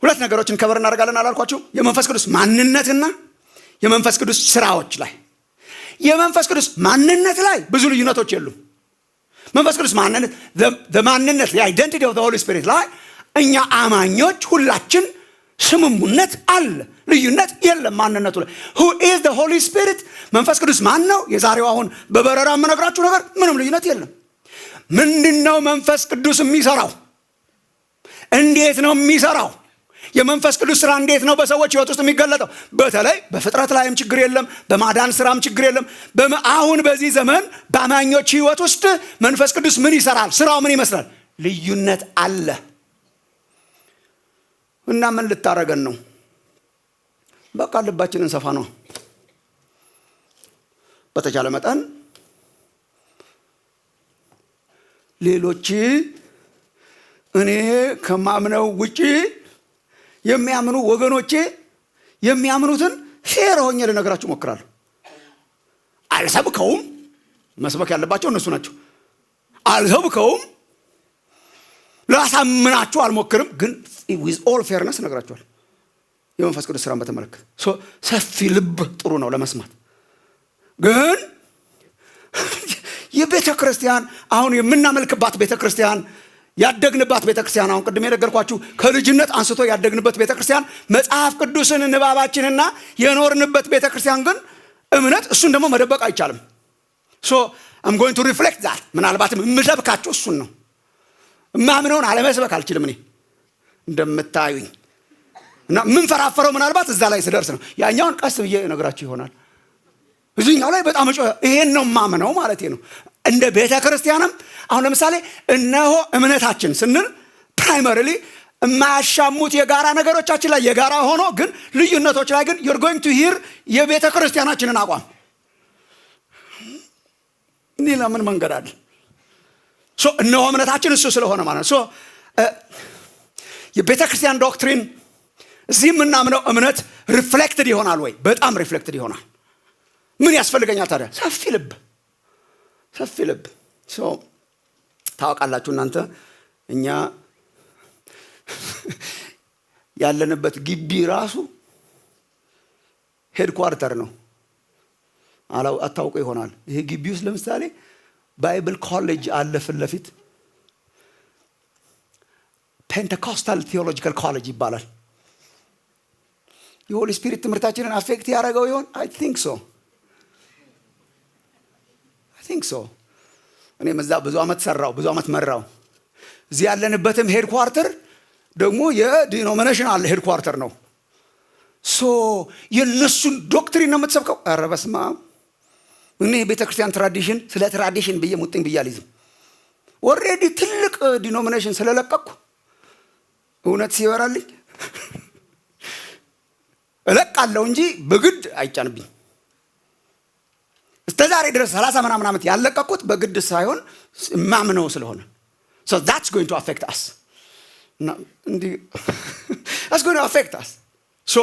ሁለት ነገሮችን ከበር እናደርጋለን አላልኳችሁ? የመንፈስ ቅዱስ ማንነትና የመንፈስ ቅዱስ ስራዎች ላይ። የመንፈስ ቅዱስ ማንነት ላይ ብዙ ልዩነቶች የሉም። መንፈስ ቅዱስ ማንነት ማንነት የአይደንቲቲ ኦፍ ዘ ሆሊ ስፒሪት ላይ እኛ አማኞች ሁላችን ስምሙነት አለ፣ ልዩነት የለም። ማንነቱ ላይ who is the holy spirit መንፈስ ቅዱስ ማን ነው? የዛሬው አሁን በበረራ የምነግራችሁ ነገር ምንም ልዩነት የለም። ምንድነው መንፈስ ቅዱስ የሚሰራው? እንዴት ነው የሚሰራው? የመንፈስ ቅዱስ ስራ እንዴት ነው በሰዎች ህይወት ውስጥ የሚገለጠው? በተለይ በፍጥረት ላይም ችግር የለም፣ በማዳን ስራም ችግር የለም። አሁን በዚህ ዘመን በአማኞች ህይወት ውስጥ መንፈስ ቅዱስ ምን ይሰራል? ስራው ምን ይመስላል? ልዩነት አለ። እና ምን ልታረገን ነው? በቃ ልባችንን ሰፋ ነው። በተቻለ መጠን ሌሎች እኔ ከማምነው ውጪ የሚያምኑ ወገኖቼ የሚያምኑትን ፌር ሆኜ ልነግራችሁ ሞክራለሁ። አልሰብከውም፣ መስበክ ያለባቸው እነሱ ናቸው። አልሰብከውም፣ ላሳምናችሁ አልሞክርም፣ ግን with all fairness ነግራችኋል። የመንፈስ ቅዱስ ስራን በተመለከተ ሰፊ ልብ ጥሩ ነው ለመስማት። ግን የቤተ ክርስቲያን አሁን የምናመልክባት ቤተ ክርስቲያን ያደግንባት ቤተ ክርስቲያን አሁን ቅድም የነገርኳችሁ ከልጅነት አንስቶ ያደግንበት ቤተ ክርስቲያን መጽሐፍ ቅዱስን ንባባችንና የኖርንበት ቤተ ክርስቲያን ግን እምነት እሱን ደግሞ መደበቅ አይቻልም። I'm going to reflect that ምናልባትም የምሰብካችሁ እሱን ነው። ማምነውን አለመስበክ አልችልም እኔ እንደምታዩኝ እና ምን ፈራፈረው ምናልባት እዛ ላይ ስደርስ ነው። ያኛውን ቀስ ብዬ ነግራችሁ ይሆናል። እዚህኛው ላይ በጣም ይሄን ነው ማምነው ማለት ነው። እንደ ቤተ ክርስቲያንም አሁን ለምሳሌ እነሆ እምነታችን ስንል ፕራይመሪሊ የማያሻሙት የጋራ ነገሮቻችን ላይ የጋራ ሆኖ ግን ልዩነቶች ላይ ግን you're going to hear የቤተ ክርስቲያናችንን አቋም። ሌላ ምን መንገድ አለ? እነሆ እምነታችን እሱ ስለሆነ ማለት ነው። የቤተ ክርስቲያን ዶክትሪን እዚህ የምናምነው እምነት ሪፍሌክትድ ይሆናል ወይ? በጣም ሪፍሌክትድ ይሆናል። ምን ያስፈልገኛል ታዲያ? ሰፊ ልብ። ሰፊ ልብ ታውቃላችሁ እናንተ እኛ ያለንበት ግቢ ራሱ ሄድኳርተር ነው። አታውቁ ይሆናል። ይሄ ግቢ ውስጥ ለምሳሌ ባይብል ኮሌጅ አለ ፊት ለፊት። ፔንቴኮስታል ቴዎሎጂካል ኮሌጅ ይባላል። የሆሊ ስፒሪት ትምህርታችንን አፌክት ያደረገው ይሆን? አይ ቲንክ ሶ። እኔም እዛ ብዙ ዓመት ሰራው፣ ብዙ ዓመት መራው። እዚህ ያለንበትም ሄድኳርተር ደግሞ የዲኖሚኔሽናል ሄድኳርተር ነው። ሶ የነሱን ዶክትሪን ነው የምትሰብከው። ኧረ በስመ አብ! እኔ ቤተክርስቲያን ትራዲሽን ስለ ትራዲሽን ብዬ ሙጥኝ ብዬ አልይዝም። ኦልሬዲ ትልቅ ዲኖሚኔሽን ስለለቀኩ እውነት ሲበራልኝ እለቃለሁ እንጂ በግድ አይጫንብኝ። እስከዛሬ ድረስ 30 ምናምን ዓመት ያለቀኩት በግድ ሳይሆን ማምነው ስለሆነ so that's going to affect us. That's going to affect us. so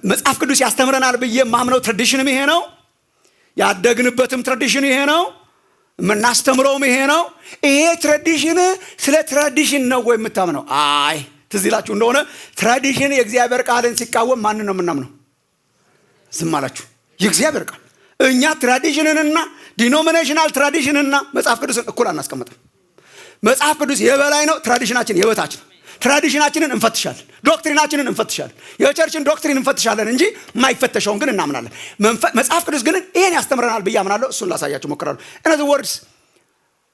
መጽሐፍ ቅዱስ ያስተምረናል ብዬ ማምነው ትራዲሽንም ይሄ ነው። ያደግንበትም ትራዲሽን ይሄ ነው። የምናስተምረውም ይሄ ነው። ይሄ ትራዲሽን ስለ ትራዲሽን ነው ወይ የምታምነው? አይ ትዝ ይላችሁ እንደሆነ ትራዲሽን የእግዚአብሔር ቃልን ሲቃወም ማንን ነው የምናምነው? ዝም አላችሁ። የእግዚአብሔር ቃል እኛ ትራዲሽንንና ዲኖሚኔሽናል ትራዲሽንንና መጽሐፍ ቅዱስን እኩል አናስቀምጥም። መጽሐፍ ቅዱስ የበላይ ነው፣ ትራዲሽናችን የበታች ነው። ትራዲሽናችንን እንፈትሻለን፣ ዶክትሪናችንን እንፈትሻለን፣ የቸርችን ዶክትሪን እንፈትሻለን እንጂ የማይፈተሸውን ግን እናምናለን። መጽሐፍ ቅዱስ ግን ይሄን ያስተምረናል ብዬ አምናለሁ። እሱን ላሳያችሁ ሞክራለሁ። in other words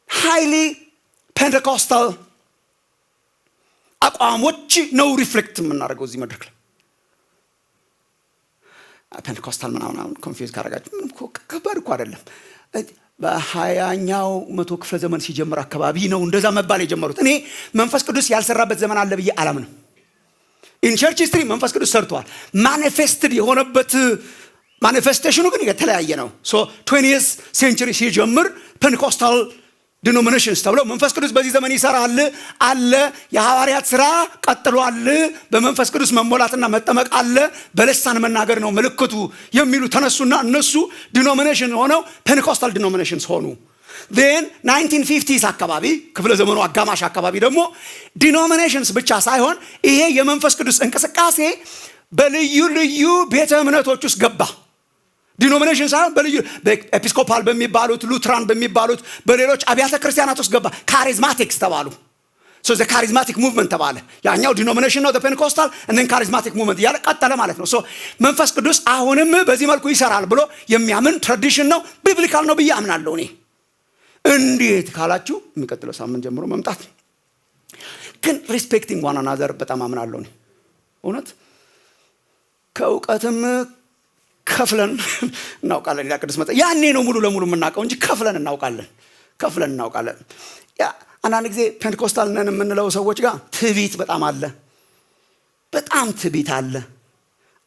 highly pentecostal አቋሞች ነው ሪፍሌክት የምናደርገው እዚህ መድረክ ላይ። ፔንቴኮስታል ምናምን ኮንፊውዝ ካደረጋችሁ ምንም ከባድ እኮ አይደለም። በ20ኛው መቶ ክፍለ ዘመን ሲጀምር አካባቢ ነው እንደዛ መባል የጀመሩት። እኔ መንፈስ ቅዱስ ያልሰራበት ዘመን አለ ብዬ አላምንም። ኢን ቸርች ሂስትሪ መንፈስ ቅዱስ ሰርቷል። ማኒፌስትድ የሆነበት ማኒፌስቴሽኑ ግን የተለያየ ነው። ሶ 20th century ሲጀምር ፔንቴኮስታል ዲኖሚኔሽንስ ተብለው መንፈስ ቅዱስ በዚህ ዘመን ይሰራል አለ። የሐዋርያት ሥራ ቀጥሏል። በመንፈስ ቅዱስ መሞላትና መጠመቅ አለ። በልሳን መናገር ነው ምልክቱ የሚሉ ተነሱና እነሱ ዲኖሚኔሽን ሆነው ፔንቴኮስታል ዲኖሚኔሽንስ ሆኑ። then 1950s አካባቢ ክፍለ ዘመኑ አጋማሽ አካባቢ ደግሞ ዲኖሚኔሽንስ ብቻ ሳይሆን ይሄ የመንፈስ ቅዱስ እንቅስቃሴ በልዩ ልዩ ቤተ እምነቶች ውስጥ ገባ። ዲኖሚኔሽን ሳይሆን በልዩ ኤጲስኮፓል በሚባሉት ሉትራን በሚባሉት በሌሎች አብያተ ክርስቲያናት ውስጥ ገባ። ካሪዝማቲክስ ተባሉ። so the charismatic movement ተባለ። ያኛው ዲኖሚኔሽን ነው ፔንቴኮስታል and then charismatic movement እያለ ቀጠለ ማለት ነው። so መንፈስ ቅዱስ አሁንም በዚህ መልኩ ይሰራል ብሎ የሚያምን ትራዲሽን ነው፣ ቢብሊካል ነው ብዬ አምናለሁ እኔ። እንዴት ካላችሁ የሚቀጥለው ሳምንት ጀምሮ መምጣት ግን ሪስፔክቲንግ ዋን አናዘር በጣም አምናለሁ እኔ። እውነት ከእውቀትም ከፍለን እናውቃለን። ያ ቅዱስ መጣ ያኔ ነው ሙሉ ለሙሉ የምናውቀው እንጂ ከፍለን እናውቃለን። ያ አንዳንድ ጊዜ ፔንቴኮስታል ነን የምንለው ሰዎች ጋር ትዕቢት በጣም አለ። በጣም ትዕቢት አለ፣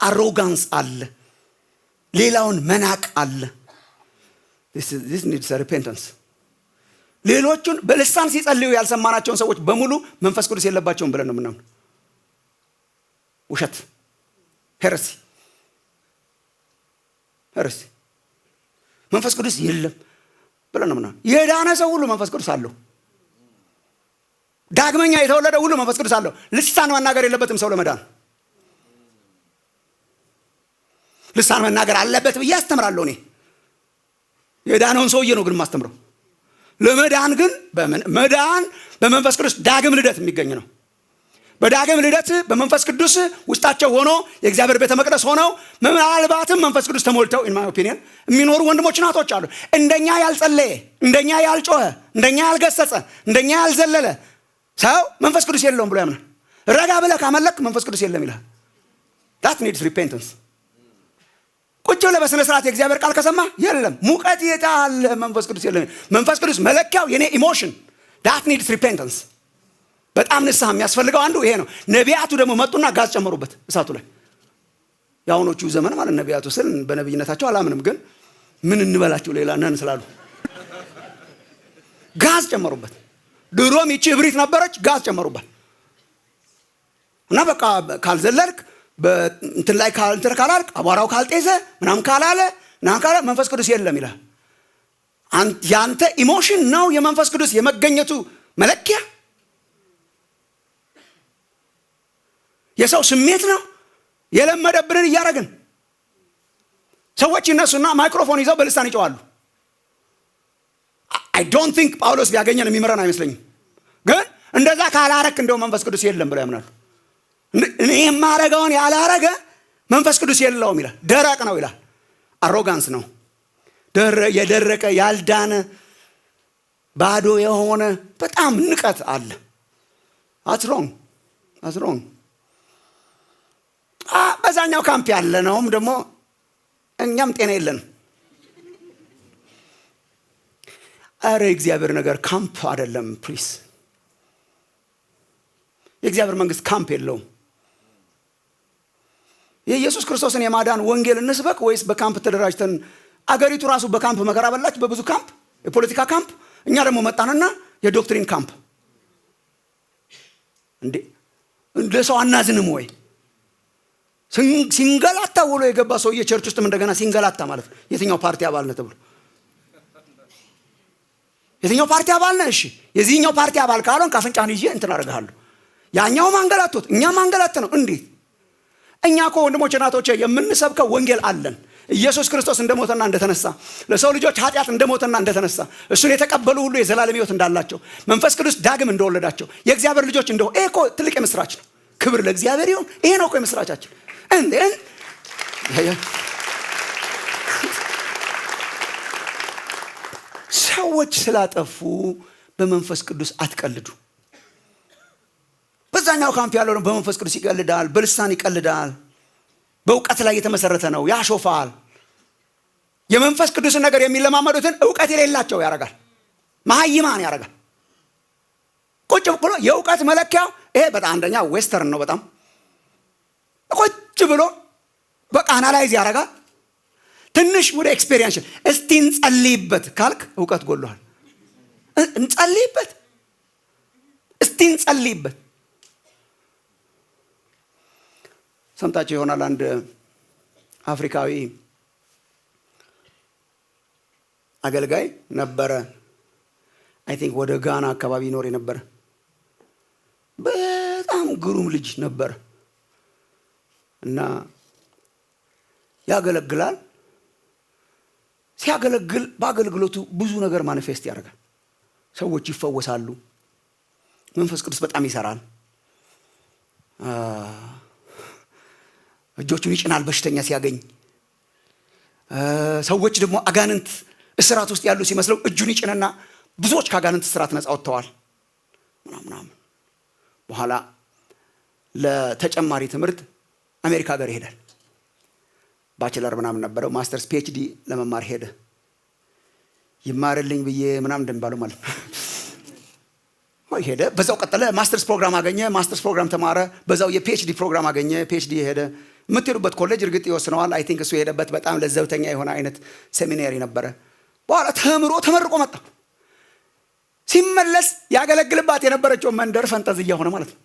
አሮጋንስ አለ፣ ሌላውን መናቅ አለ። this needs repentance። ሌሎቹን በልሳን ሲጸልዩ ያልሰማናቸውን ሰዎች በሙሉ መንፈስ ቅዱስ የለባቸውም ብለን ነው የምናምነው። ውሸት፣ ሄረሲ መንፈስ ቅዱስ የለም ብለን ነው ምናምን። የዳነ ሰው ሁሉ መንፈስ ቅዱስ አለው። ዳግመኛ የተወለደ ሁሉ መንፈስ ቅዱስ አለው። ልሳን መናገር የለበትም ሰው ለመዳን። ልሳን መናገር አለበት ብዬ አስተምራለሁ እኔ። የዳነውን ሰውዬ ነው ግን ማስተምረው። ለመዳን ግን መዳን በመንፈስ ቅዱስ ዳግም ልደት የሚገኝ ነው። በዳግም ልደት በመንፈስ ቅዱስ ውስጣቸው ሆኖ የእግዚአብሔር ቤተ መቅደስ ሆነው ምናልባትም መንፈስ ቅዱስ ተሞልተው in my opinion የሚኖሩ ወንድሞች ናቶች አሉ። እንደኛ ያልጸለየ፣ እንደኛ ያልጮኸ፣ እንደኛ ያልገሰጸ፣ እንደኛ ያልዘለለ ሰው መንፈስ ቅዱስ የለውም ብሎ ያምናል። ረጋ ብለህ ካመለክ መንፈስ ቅዱስ የለም ይላል። that needs repentance። ቁጭ ብለህ በስነ ስርዓት የእግዚአብሔር ቃል ከሰማ የለም ሙቀት የታለ መንፈስ ቅዱስ የለም። መንፈስ ቅዱስ መለኪያው የኔ ኢሞሽን that needs repentance። በጣም ንስሐ የሚያስፈልገው አንዱ ይሄ ነው። ነቢያቱ ደግሞ መጡና ጋዝ ጨመሩበት እሳቱ ላይ። ያውኖቹ ዘመን ማለት ነቢያቱ ስል በነብይነታቸው አላምንም፣ ግን ምን እንበላቸው ሌላ ነን ስላሉ ጋዝ ጨመሩበት። ድሮም ይቺ እብሪት ነበረች፣ ጋዝ ጨመሩበት እና በቃ ካልዘለልክ በእንትን ላይ ካልተር ካላልክ አቧራው ካልጤዘ ምናምን ካላለ መንፈስ ቅዱስ የለም ይላል። ያንተ ኢሞሽን ነው የመንፈስ ቅዱስ የመገኘቱ መለኪያ። የሰው ስሜት ነው። የለመደብንን እያደረግን ሰዎች ይነሱና ማይክሮፎን ይዘው በልሳን ይጨዋሉ። I don't think ጳውሎስ ቢያገኘን የሚመራን አይመስለኝም። ግን እንደዛ ካላረክ እንደው መንፈስ ቅዱስ የለም ብለው ያምናሉ። እኔ የማረገውን ያላረገ መንፈስ ቅዱስ የለውም ይላል። ደረቅ ነው ይላል። አሮጋንስ ነው። የደረቀ ያልዳነ ባዶ የሆነ በጣም ንቀት አለ። አትሮን በዛኛው ካምፕ ያለ ነውም ደግሞ እኛም ጤና የለንም። አረ እግዚአብሔር ነገር ካምፕ አይደለም ፕሊስ። የእግዚአብሔር መንግስት ካምፕ የለውም። የኢየሱስ ክርስቶስን የማዳን ወንጌል እንስበክ ወይስ በካምፕ ተደራጅተን? አገሪቱ ራሱ በካምፕ መከራ በላች፣ በብዙ ካምፕ፣ የፖለቲካ ካምፕ። እኛ ደግሞ መጣንና የዶክትሪን ካምፕ። እንዴ ለሰው አናዝንም ወይ? ሲንገላታ ውሎ የገባ ሰውዬ ቸርች ውስጥም እንደገና ሲንገላታ ማለት ነው። የትኛው ፓርቲ አባል ነህ ተብሎ የትኛው ፓርቲ አባል ነህ? እሺ የዚህኛው ፓርቲ አባል ካልሆንክ አፍንጫህን ይዤ እንትን አደርግሃለሁ። ያኛው ማንገላቶት እኛ ማንገላት ነው። እንዴት? እኛ እኮ ወንድሞች እናቶቼ የምንሰብከው ወንጌል አለን። ኢየሱስ ክርስቶስ እንደሞተና እንደተነሳ፣ ለሰው ልጆች ኃጢአት እንደሞተና እንደተነሳ፣ እሱን የተቀበሉ ሁሉ የዘላለም ሕይወት እንዳላቸው፣ መንፈስ ቅዱስ ዳግም እንደወለዳቸው፣ የእግዚአብሔር ልጆች እንደሆነ። ይሄ እኮ ትልቅ የምስራች ነው። ክብር ለእግዚአብሔር ይሁን። ይሄ ነው እኮ የምስራቻችን። እንዴን ሰዎች ስላጠፉ በመንፈስ ቅዱስ አትቀልዱ። በዛኛው ካምፕ ያለው ነው በመንፈስ ቅዱስ ይቀልዳል፣ በልሳን ይቀልዳል፣ በእውቀት ላይ የተመሰረተ ነው፣ ያሾፋል። የመንፈስ ቅዱስን ነገር የሚለማመዱትን እውቀት የሌላቸው ያረጋል፣ መሀይማን ያረጋል። ቁጭ ብሎ የእውቀት መለኪያው ይሄ በጣም አንደኛ ዌስተርን ነው። በጣም ቁጭ ብሎ በቃ አናላይዝ ያረጋል። ትንሽ ወደ ኤክስፔሪየንስ እስቲ እንጸልይበት ካልክ እውቀት ጎሏል። እንጸልይበት፣ እስቲ እንጸልይበት። ሰምታችሁ ይሆናል አንድ አፍሪካዊ አገልጋይ ነበረ። አይ ቲንክ ወደ ጋና አካባቢ ይኖር የነበረ በጣም ግሩም ልጅ ነበረ እና ያገለግላል። ሲያገለግል በአገልግሎቱ ብዙ ነገር ማኒፌስት ያደርጋል። ሰዎች ይፈወሳሉ። መንፈስ ቅዱስ በጣም ይሰራል። እጆቹን ይጭናል በሽተኛ ሲያገኝ። ሰዎች ደግሞ አጋንንት እስራት ውስጥ ያሉ ሲመስለው እጁን ይጭንና ብዙዎች ከአጋንንት እስራት ነፃ ወጥተዋል ምናምን። በኋላ ለተጨማሪ ትምህርት አሜሪካ ሀገር ይሄዳል። ባችለር ምናምን ነበረው፣ ማስተርስ ፒኤችዲ ለመማር ሄደ። ይማርልኝ ብዬ ምናምን እንደሚባለው ማለት ነው። ሄደ፣ በዛው ቀጠለ። ማስተርስ ፕሮግራም አገኘ፣ ማስተርስ ፕሮግራም ተማረ። በዛው የፒኤችዲ ፕሮግራም አገኘ፣ ፒኤችዲ ሄደ። የምትሄዱበት ኮሌጅ እርግጥ ይወስነዋል። አይ ቲንክ እሱ የሄደበት በጣም ለዘብተኛ የሆነ አይነት ሴሚናሪ ነበረ። በኋላ ተመርቆ መጣ። ሲመለስ ያገለግልባት የነበረችው መንደር ፈንጠዝያ ሆነ ማለት ነው።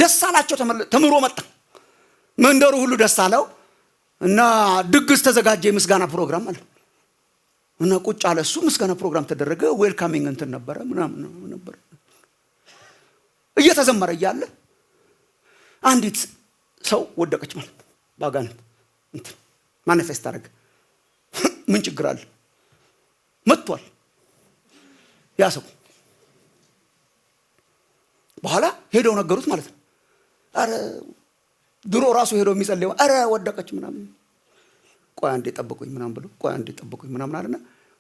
ደስ አላቸው። ተምሮ መጣ። መንደሩ ሁሉ ደስ አለው እና ድግስ ተዘጋጀ፣ የምስጋና ፕሮግራም ማለት ነው። እና ቁጭ አለ እሱ። ምስጋና ፕሮግራም ተደረገ። ዌልካሚንግ እንትን ነበረ ምናምን ነበር። እየተዘመረ እያለ አንዲት ሰው ወደቀች ማለት ነው። ባጋንንት እንትን ማኒፌስት አደረገ። ምን ችግር አለ? መጥቷል ያ ሰው። በኋላ ሄደው ነገሩት ማለት ነው። አረ ድሮ ራሱ ሄዶ የሚጸልየው አረ ወደቀች ምናምን፣ ቆይ አንዴ ጠብቁኝ ምናምን ብሎ ቆይ አንዴ ጠብቁኝ ምናምን አለና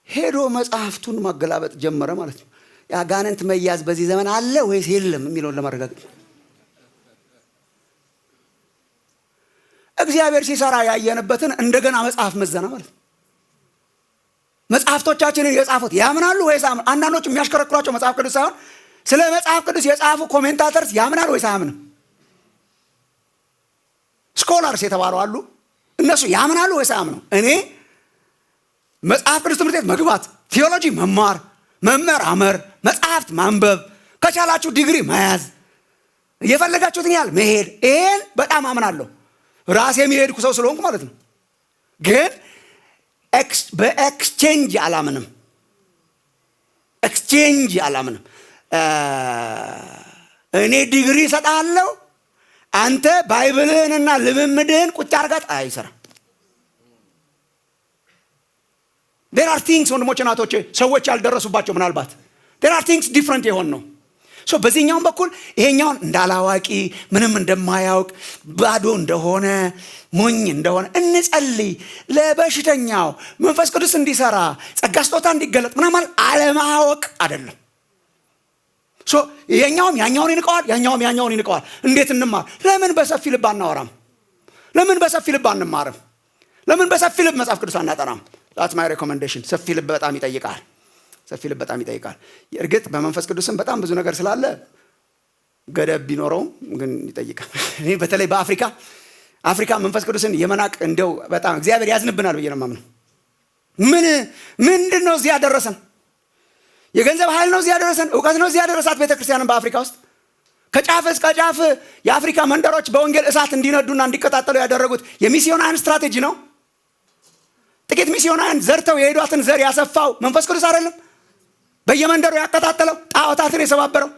ሄዶ መጽሐፍቱን ማገላበጥ ጀመረ ማለት ነው። የአጋንንት መያዝ በዚህ ዘመን አለ ወይስ የለም የሚለውን ለማረጋገጥ እግዚአብሔር ሲሰራ ያየነበትን እንደገና መጽሐፍ መዘና ማለት ነው። መጽሐፍቶቻችንን የጻፉት ያምናሉ ወይስ አያምኑ? አንዳንዶቹ የሚያሽከረክሯቸው መጽሐፍ ቅዱስ ሳይሆን ስለ መጽሐፍ ቅዱስ የጻፉ ኮሜንታተርስ ያምናሉ ወይስ አያምኑ? ስኮላርስ የተባሉ አሉ። እነሱ ያምናሉ ወይስ አያምኑ? እኔ መጽሐፍ ቅዱስ ትምህርት ቤት መግባት፣ ቴዎሎጂ መማር፣ መመራመር፣ መጽሐፍት ማንበብ፣ ከቻላችሁ ዲግሪ መያዝ፣ እየፈለጋችሁትን ያህል መሄድ፣ ይሄን በጣም አምናለሁ። ራሴ የሚሄድኩ ሰው ስለሆንኩ ማለት ነው። ግን በኤክስቼንጅ አላምንም። ኤክስቼንጅ አላምንም። እኔ ዲግሪ እሰጥሃለሁ፣ አንተ ባይብልህንና ልምምድህን ቁጭ አርጋት አይሰራም። there are things ወንድሞቼ ናቶቼ ሰዎች ያልደረሱባቸው ምናልባት there are things different የሆን ነው። በዚህኛውም በኩል ይሄኛውን እንዳላዋቂ ምንም እንደማያውቅ ባዶ እንደሆነ ሞኝ እንደሆነ እንጸልይ። ለበሽተኛው መንፈስ ቅዱስ እንዲሰራ ጸጋ ስጦታ እንዲገለጥ ምናምን አለማወቅ አይደለም። ይሄኛውም ያኛውን ይንቀዋል፣ ያኛውም ያኛውን ይንቀዋል። እንዴት እንማር? ለምን በሰፊ ልብ አናወራም? ለምን በሰፊ ልብ አንማርም? ለምን በሰፊ ልብ መጽሐፍ ቅዱስ አናጠናም? that's my recommendation። ሰፊ ልብ በጣም ይጠይቃል። ሰፊ ልብ በጣም ይጠይቃል። እርግጥ በመንፈስ ቅዱስም በጣም ብዙ ነገር ስላለ ገደብ ቢኖረውም ግን ይጠይቃል። እኔ በተለይ በአፍሪካ መንፈስ ቅዱስን የመናቅ እንደው በጣም እግዚአብሔር ያዝንብናል ብዬ ነው የማምነው። ምንድን ነው እዚህ ያደረሰን? የገንዘብ ኃይል ነው እዚህ ያደረሰን? እውቀት ነው እዚህ ያደረሳት ቤተክርስቲያንን በአፍሪካ ውስጥ ከጫፍ እስከ ጫፍ የአፍሪካ መንደሮች በወንጌል እሳት እንዲነዱና እንዲቀጣጠሉ ያደረጉት የሚስዮናውያን ስትራቴጂ ነው። ጥቂት ሚስዮናውያን ዘርተው የሄዷትን ዘር ያሰፋው መንፈስ ቅዱስ አይደለም? በየመንደሩ ያቀጣጠለው፣ ጣዖታትን የሰባበረው፣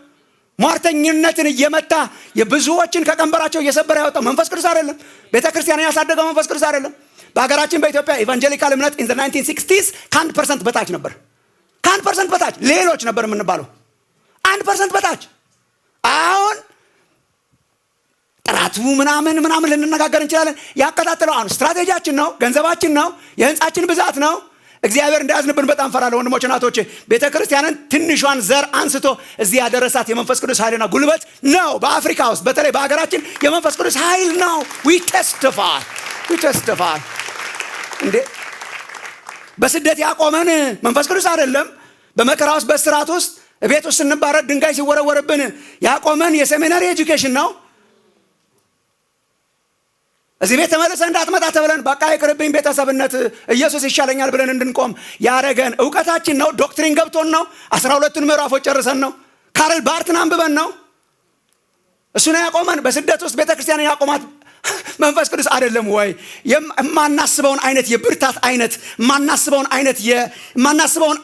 ሟርተኝነትን እየመታ የብዙዎችን ከቀንበራቸው እየሰበረ ያወጣው መንፈስ ቅዱስ አይደለም? ቤተክርስቲያንን ያሳደገው መንፈስ ቅዱስ አይደለም? በሀገራችን በኢትዮጵያ ኢቫንጀሊካል እምነት ኢን ዘ 1960s ከ1% በታች ነበር። ከ1% በታች ሌሎች ነበር የምንባለው። 1% በታች። አሁን ጥራቱ ምናምን ልንነጋገር እንችላለን። ያቀጣጠለው አሁን ስትራቴጂያችን ነው፣ ገንዘባችን ነው፣ የህንጻችን ብዛት ነው። እግዚአብሔር እንዳያዝንብን በጣም ፈራለሁ ወንድሞች እናቶቼ። ቤተክርስቲያንን ትንሿን ዘር አንስቶ እዚህ ያደረሳት የመንፈስ ቅዱስ ኃይልና ጉልበት ነው። በአፍሪካ ውስጥ በተለይ በሀገራችን የመንፈስ ቅዱስ ኃይል ነው። we testify እንዴ በስደት ያቆመን መንፈስ ቅዱስ አይደለም? በመከራ ውስጥ በስራት ውስጥ ቤት ውስጥ ስንባረድ ድንጋይ ሲወረወርብን ያቆመን የሴሚናሪ ኤጁኬሽን ነው። እዚህ ቤት ተመልሰን እንዳትመጣ ተብለን በቃ ይቅርብኝ ቤተሰብነት ኢየሱስ ይሻለኛል ብለን እንድንቆም ያረገን እውቀታችን ነው። ዶክትሪን ገብቶን ነው። 12ቱን ምዕራፎች ጨርሰን ነው። ካርል ባርትን አንብበን ነው። እሱ ነው ያቆመን። በስደት ውስጥ ቤተክርስቲያን ያቆማት መንፈስ ቅዱስ አይደለም ወይ? የማናስበውን አይነት የብርታት አይነት፣ ማናስበውን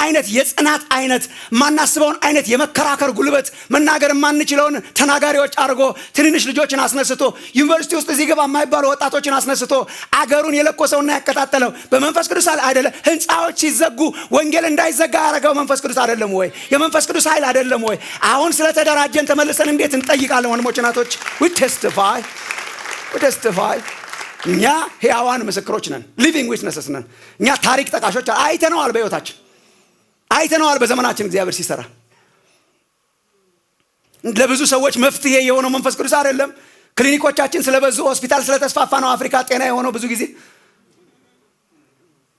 አይነት የጽናት አይነት፣ ማናስበውን አይነት የመከራከር ጉልበት፣ መናገር ማንችለውን ተናጋሪዎች አድርጎ ትንንሽ ልጆችን አስነስቶ ዩኒቨርሲቲ ውስጥ እዚህ ገባ የማይባሉ ወጣቶችን አስነስቶ አገሩን የለኮሰውና ያቀጣጠለው በመንፈስ ቅዱስ አይደለም? ህንፃዎች ሲዘጉ ወንጌል እንዳይዘጋ ያደረገው መንፈስ ቅዱስ አይደለም ወይ? የመንፈስ ቅዱስ ኃይል አይደለም ወይ? አሁን ስለተደራጀን ተመልሰን እንዴት እንጠይቃለን? ወንድሞች እናቶች we testify እኛ ሕያዋን ምስክሮች ነን። ሊቪንግ ዊትነስስ ነን። እኛ ታሪክ ጠቃሾች አይተነዋል። በሕይወታችን አይተነዋል። በዘመናችን እግዚአብሔር ሲሰራ ለብዙ ሰዎች መፍትሄ የሆነው መንፈስ ቅዱስ አይደለም? ክሊኒኮቻችን ስለበዙ ሆስፒታል ስለተስፋፋ ነው አፍሪካ ጤና የሆነው። ብዙ ጊዜ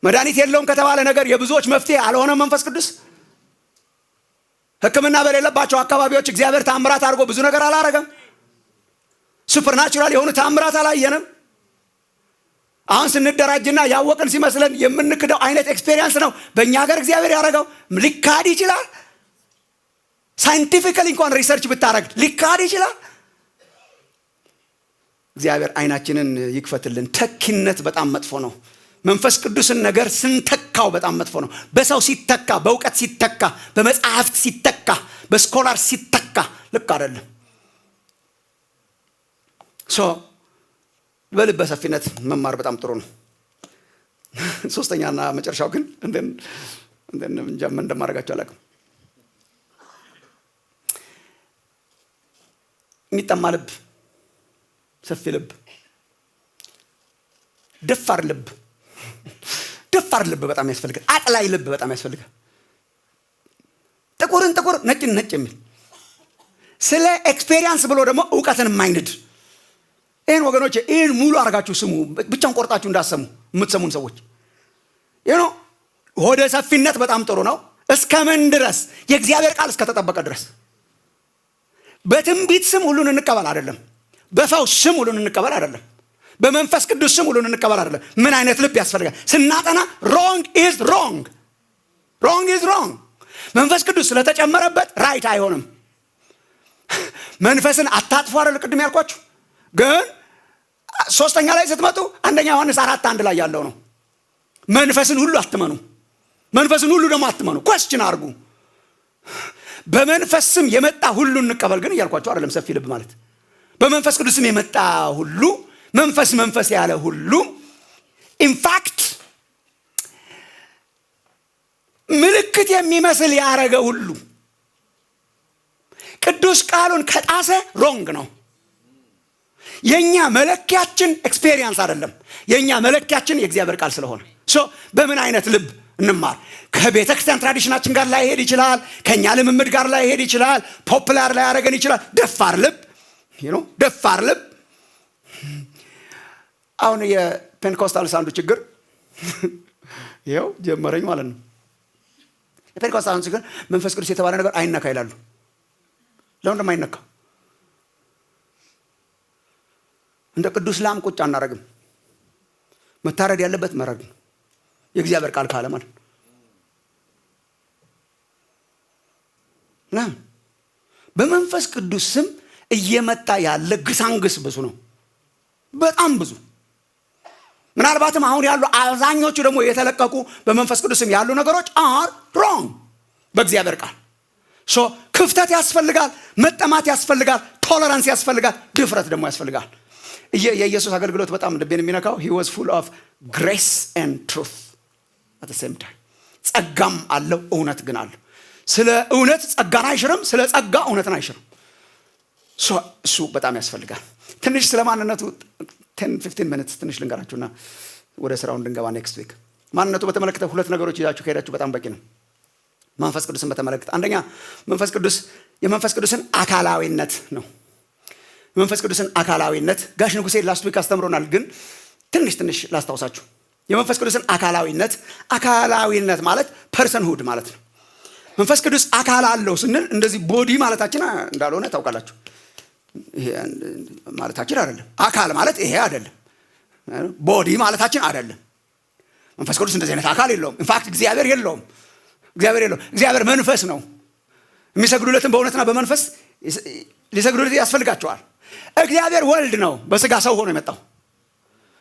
መድኃኒት የለውም ከተባለ ነገር የብዙዎች መፍትሄ አልሆነም መንፈስ ቅዱስ። ሕክምና በሌለባቸው አካባቢዎች እግዚአብሔር ታምራት አድርጎ ብዙ ነገር አላረገም። ሱፐርናቹራል የሆኑ ታምራት አላየንም። አሁን ስንደራጅና ያወቅን ሲመስለን የምንክደው አይነት ኤክስፔሪየንስ ነው በእኛ ሀገር እግዚአብሔር ያደረገው። ሊካድ ይችላል። ሳይንቲፊካሊ እንኳን ሪሰርች ብታረግ ሊካድ ይችላል። እግዚአብሔር አይናችንን ይክፈትልን። ተኪነት በጣም መጥፎ ነው። መንፈስ ቅዱስን ነገር ስንተካው በጣም መጥፎ ነው። በሰው ሲተካ፣ በእውቀት ሲተካ፣ በመጽሐፍት ሲተካ፣ በስኮላር ሲተካ ልክ አይደለም። በልበ ሰፊነት መማር በጣም ጥሩ ነው። ሶስተኛና መጨረሻው ግን ምን እንደማደርጋቸው አላውቅም። የሚጠማ ልብ፣ ሰፊ ልብ፣ ደፋር ልብ በጣም ያስፈልጋል። አጥላይ ልብ በጣም ያስፈልጋል። ጥቁርን ጥቁር ነጭን ነጭ የሚል ስለ ኤክስፔሪየንስ ብሎ ደግሞ እውቀትን የማይንድ ይህን ወገኖች ይህን ሙሉ አድርጋችሁ ስሙ። ብቻውን ቆርጣችሁ እንዳሰሙ የምትሰሙን ሰዎች ወደ ሰፊነት በጣም ጥሩ ነው። እስከ ምን ድረስ? የእግዚአብሔር ቃል እስከተጠበቀ ድረስ። በትንቢት ስም ሁሉን እንቀበል አይደለም። በፈውስ ስም ሁሉን እንቀበል አይደለም። በመንፈስ ቅዱስ ስም ሁሉን እንቀበል አይደለም። ምን አይነት ልብ ያስፈልጋል? ስናጠና ሮንግ ኢዝ ሮንግ። መንፈስ ቅዱስ ስለተጨመረበት ራይት አይሆንም። መንፈስን አታጥፉ አይደል ቅድም ያልኳችሁ። ግን ሶስተኛ ላይ ስትመጡ አንደኛ ዮሐንስ 4:1 ላይ ያለው ነው። መንፈስን ሁሉ አትመኑ፣ መንፈስን ሁሉ ደግሞ አትመኑ። ኳስችን አርጉ። በመንፈስ ስም የመጣ ሁሉ እንቀበል ግን እያልኳችሁ አይደለም። ሰፊ ልብ ማለት በመንፈስ ቅዱስም የመጣ ሁሉ መንፈስ መንፈስ ያለ ሁሉ ኢንፋክት ምልክት የሚመስል ያረገ ሁሉ ቅዱስ ቃሉን ከጣሰ ሮንግ ነው። የኛ መለኪያችን ኤክስፔሪየንስ አይደለም። የኛ መለኪያችን የእግዚአብሔር ቃል ስለሆነ በምን አይነት ልብ እንማር? ከቤተክርስቲያን ትራዲሽናችን ጋር ላይ ሄድ ይችላል። ከኛ ልምምድ ጋር ላይ ሄድ ይችላል። ፖፑላር ላይ ያረገን ይችላል። ደፋር ልብ ደፋር ልብ። አሁን የፔንቴኮስታልስ አንዱ ችግር ይኸው ጀመረኝ ማለት ነው። የፔንቴኮስታልስ ችግር መንፈስ ቅዱስ የተባለ ነገር አይነካ ይላሉ። ለምን እንደማይነካ? እንደ ቅዱስ ላም ቁጭ አናረግም። መታረድ ያለበት መረድ ነው። የእግዚአብሔር ቃል ካለ ማለት ነው። በመንፈስ ቅዱስ ስም እየመጣ ያለ ግሳንግስ ብዙ ነው፣ በጣም ብዙ። ምናልባትም አሁን ያሉ አብዛኞቹ ደግሞ የተለቀቁ በመንፈስ ቅዱስ ስም ያሉ ነገሮች አር ሮንግ በእግዚአብሔር ቃል። ክፍተት ያስፈልጋል፣ መጠማት ያስፈልጋል፣ ቶለራንስ ያስፈልጋል፣ ድፍረት ደግሞ ያስፈልጋል። የኢየሱስ አገልግሎት በጣም ልቤን የሚነካው he was full of grace and truth at the same time። ጸጋም አለው እውነት ግን አለው። ስለ እውነት ጸጋን አይሽርም፣ ስለ ጸጋ እውነትን አይሽርም። እሱ በጣም ያስፈልጋል። ትንሽ ስለ ማንነቱ 10-15 minutes ትንሽ ልንገራችሁና ወደ ስራው እንድንገባ ኔክስት ዊክ። ማንነቱ በተመለከተ ሁለት ነገሮች ይዛችሁ ከሄዳችሁ በጣም በቂ ነው። መንፈስ ቅዱስን በተመለከተ አንደኛ መንፈስ ቅዱስ የመንፈስ ቅዱስን አካላዊነት ነው። መንፈስ ቅዱስን አካላዊነት ጋሽ ንጉሴ ላስት ዊክ አስተምሮናል፣ ግን ትንሽ ላስታውሳችሁ። የመንፈስ ቅዱስን አካላዊነት ማለት ፐርሰንሁድ ማለት ነው። መንፈስ ቅዱስ አካል አለው ስንል እንደዚህ ቦዲ ማለታችን እንዳልሆነ ታውቃላችሁ። ይሄ ማለታችን አይደለም። አካል ማለት ይሄ አይደለም። ቦዲ ማለታችን አይደለም። መንፈስ ቅዱስ እንደዚህ አይነት አካል የለውም። ኢንፋክት እግዚአብሔር የለውም። እግዚአብሔር መንፈስ ነው። የሚሰግዱለትን በእውነትና በመንፈስ ሊሰግዱለት ያስፈልጋቸዋል። እግዚአብሔር ወልድ ነው፣ በስጋ ሰው ሆኖ የመጣው።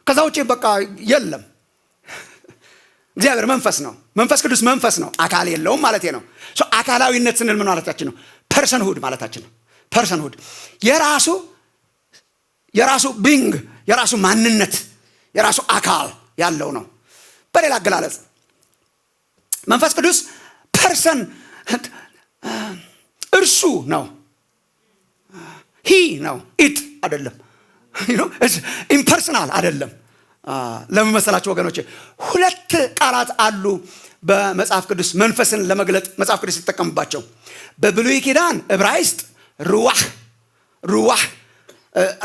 ከዛ ውጪ በቃ የለም። እግዚአብሔር መንፈስ ነው። መንፈስ ቅዱስ መንፈስ ነው፣ አካል የለውም ማለት ነው። አካላዊነት ስንል ምን ማለታችን ነው? ፐርሰንሁድ ማለታችን ነው። ፐርሰንሁድ የራሱ ቢንግ፣ የራሱ ማንነት፣ የራሱ አካል ያለው ነው። በሌላ አገላለጽ መንፈስ ቅዱስ ፐርሰን እርሱ ነው። ሂ ነው፣ ኢት አይደለም። ኢምፐርሰናል አይደለም። ለምን መሰላችሁ ወገኖቼ? ሁለት ቃላት አሉ በመጽሐፍ ቅዱስ መንፈስን ለመግለጥ መጽሐፍ ቅዱስ ሲጠቀምባቸው። በብሉይ ኪዳን ዕብራይስጥ ሩዋህ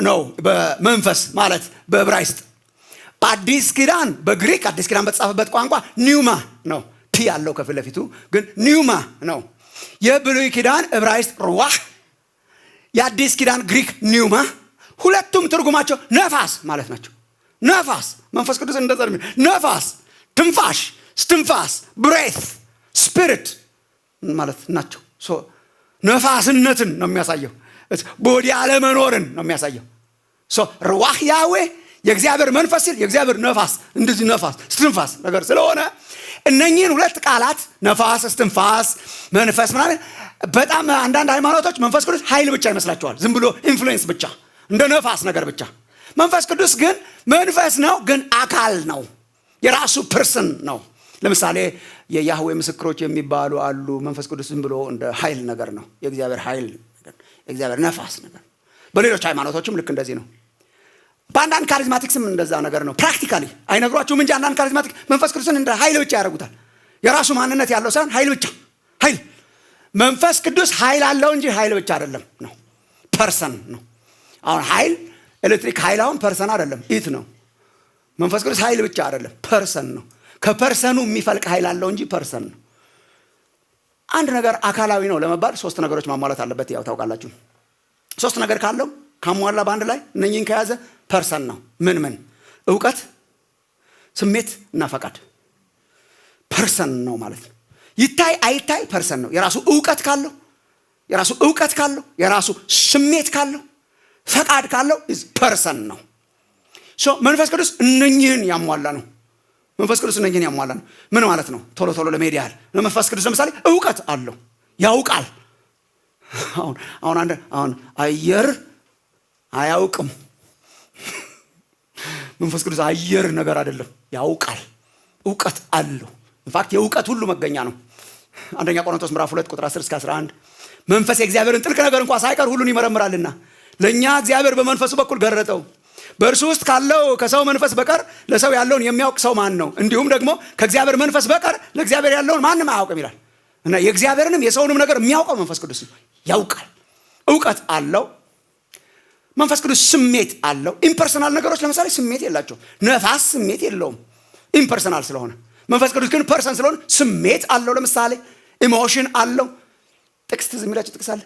ነው በመንፈስ ማለት በዕብራይስጥ። በአዲስ ኪዳን በግሪክ አዲስ ኪዳን በተጻፈበት ቋንቋ ኒውማ ነው። ቲ ያለው ከፊት ለፊቱ ግን ኒውማ ነው። የብሉይ ኪዳን ዕብራይስጥ ሩዋህ፣ የአዲስ ኪዳን ግሪክ ኒውማ። ሁለቱም ትርጉማቸው ነፋስ ማለት ናቸው። ነፋስ መንፈስ ቅዱስ እንደዛ ነፋስ፣ ትንፋሽ፣ ስትንፋስ፣ ብሬት፣ ስፒሪት ማለት ናቸው። ነፋስነትን ነው የሚያሳየው። ቦዲ አለመኖርን ነው የሚያሳየው። ሩዋህ ያዌ የእግዚአብሔር መንፈስ ሲል የእግዚአብሔር ነፋስ፣ እንደዚህ ነፋስ ስትንፋስ ነገር ስለሆነ እነኚህን ሁለት ቃላት ነፋስ፣ ስትንፋስ፣ መንፈስ ምናምን በጣም አንዳንድ ሃይማኖቶች መንፈስ ቅዱስ ኃይል ብቻ ይመስላቸዋል። ዝም ብሎ ኢንፍሉዌንስ ብቻ እንደ ነፋስ ነገር ብቻ። መንፈስ ቅዱስ ግን መንፈስ ነው፣ ግን አካል ነው፣ የራሱ ፐርሰን ነው። ለምሳሌ የያህዌ ምስክሮች የሚባሉ አሉ። መንፈስ ቅዱስ ዝም ብሎ እንደ ኃይል ነገር ነው፣ የእግዚአብሔር ኃይል ነገር፣ የእግዚአብሔር ነፋስ ነገር። በሌሎች ሃይማኖቶችም ልክ እንደዚህ ነው። በአንዳንድ ካሪዝማቲክስም እንደዛ ነገር ነው። ፕራክቲካሊ አይነግሯችሁም እንጂ አንዳንድ ካሪዝማቲክ መንፈስ ቅዱስን እንደ ኃይል ብቻ ያደርጉታል። የራሱ ማንነት ያለው ሳይሆን ኃይል ብቻ። ኃይል መንፈስ ቅዱስ ኃይል አለው እንጂ ኃይል ብቻ አይደለም ነው፣ ፐርሰን ነው። አሁን ኃይል ኤሌክትሪክ ኃይል አሁን ፐርሰን አይደለም፣ ኢት ነው። መንፈስ ቅዱስ ኃይል ብቻ አይደለም፣ ፐርሰን ነው። ከፐርሰኑ የሚፈልቅ ኃይል አለው እንጂ ፐርሰን ነው። አንድ ነገር አካላዊ ነው ለመባል ሶስት ነገሮች ማሟላት አለበት። ያው ታውቃላችሁ፣ ሶስት ነገር ካለው ካሟላ በአንድ ላይ እነኚህን ከያዘ ፐርሰን ነው። ምን እውቀት፣ ስሜት እና ፈቃድ ፐርሰን ነው ማለት ነው። ይታይ አይታይ ፐርሰን ነው። የራሱ እውቀት ካለው የራሱ ስሜት ካለው ፈቃድ ካለው ፐርሰን ነው። መንፈስ ቅዱስ እነኚህን ያሟላ ነው። መንፈስ ቅዱስ እነኚህን ያሟላ ነው። ምን ማለት ነው? ቶሎ ለመሄድ ያህል መንፈስ ቅዱስ ለምሳሌ እውቀት አለው፣ ያውቃል። አሁን አየር አያውቅም። መንፈስ ቅዱስ አየር ነገር አይደለም፣ ያውቃል፣ እውቀት አለው። ኢንፋክት የእውቀት ሁሉ መገኛ ነው። አንደኛ ቆሮንቶስ ምዕራፍ 2 ቁጥር 10 እስከ 11 መንፈስ የእግዚአብሔርን ጥልቅ ነገር እንኳን ሳይቀር ሁሉን ይመረምራልና ለእኛ እግዚአብሔር በመንፈሱ በኩል ገረጠው። በእርሱ ውስጥ ካለው ከሰው መንፈስ በቀር ለሰው ያለውን የሚያውቅ ሰው ማን ነው? እንዲሁም ደግሞ ከእግዚአብሔር መንፈስ በቀር ለእግዚአብሔር ያለውን ማንም አያውቅም ይላል። እና የእግዚአብሔርንም የሰውንም ነገር የሚያውቀው መንፈስ ቅዱስ ነው። ያውቃል፣ እውቀት አለው። መንፈስ ቅዱስ ስሜት አለው። ኢምፐርሰናል ነገሮች ለምሳሌ ስሜት የላቸው። ነፋስ ስሜት የለውም ኢምፐርሰናል ስለሆነ። መንፈስ ቅዱስ ግን ፐርሰን ስለሆነ ስሜት አለው። ለምሳሌ ኢሞሽን አለው። ጥቅስ ትዝ የሚላችሁ ጥቅስ አለ?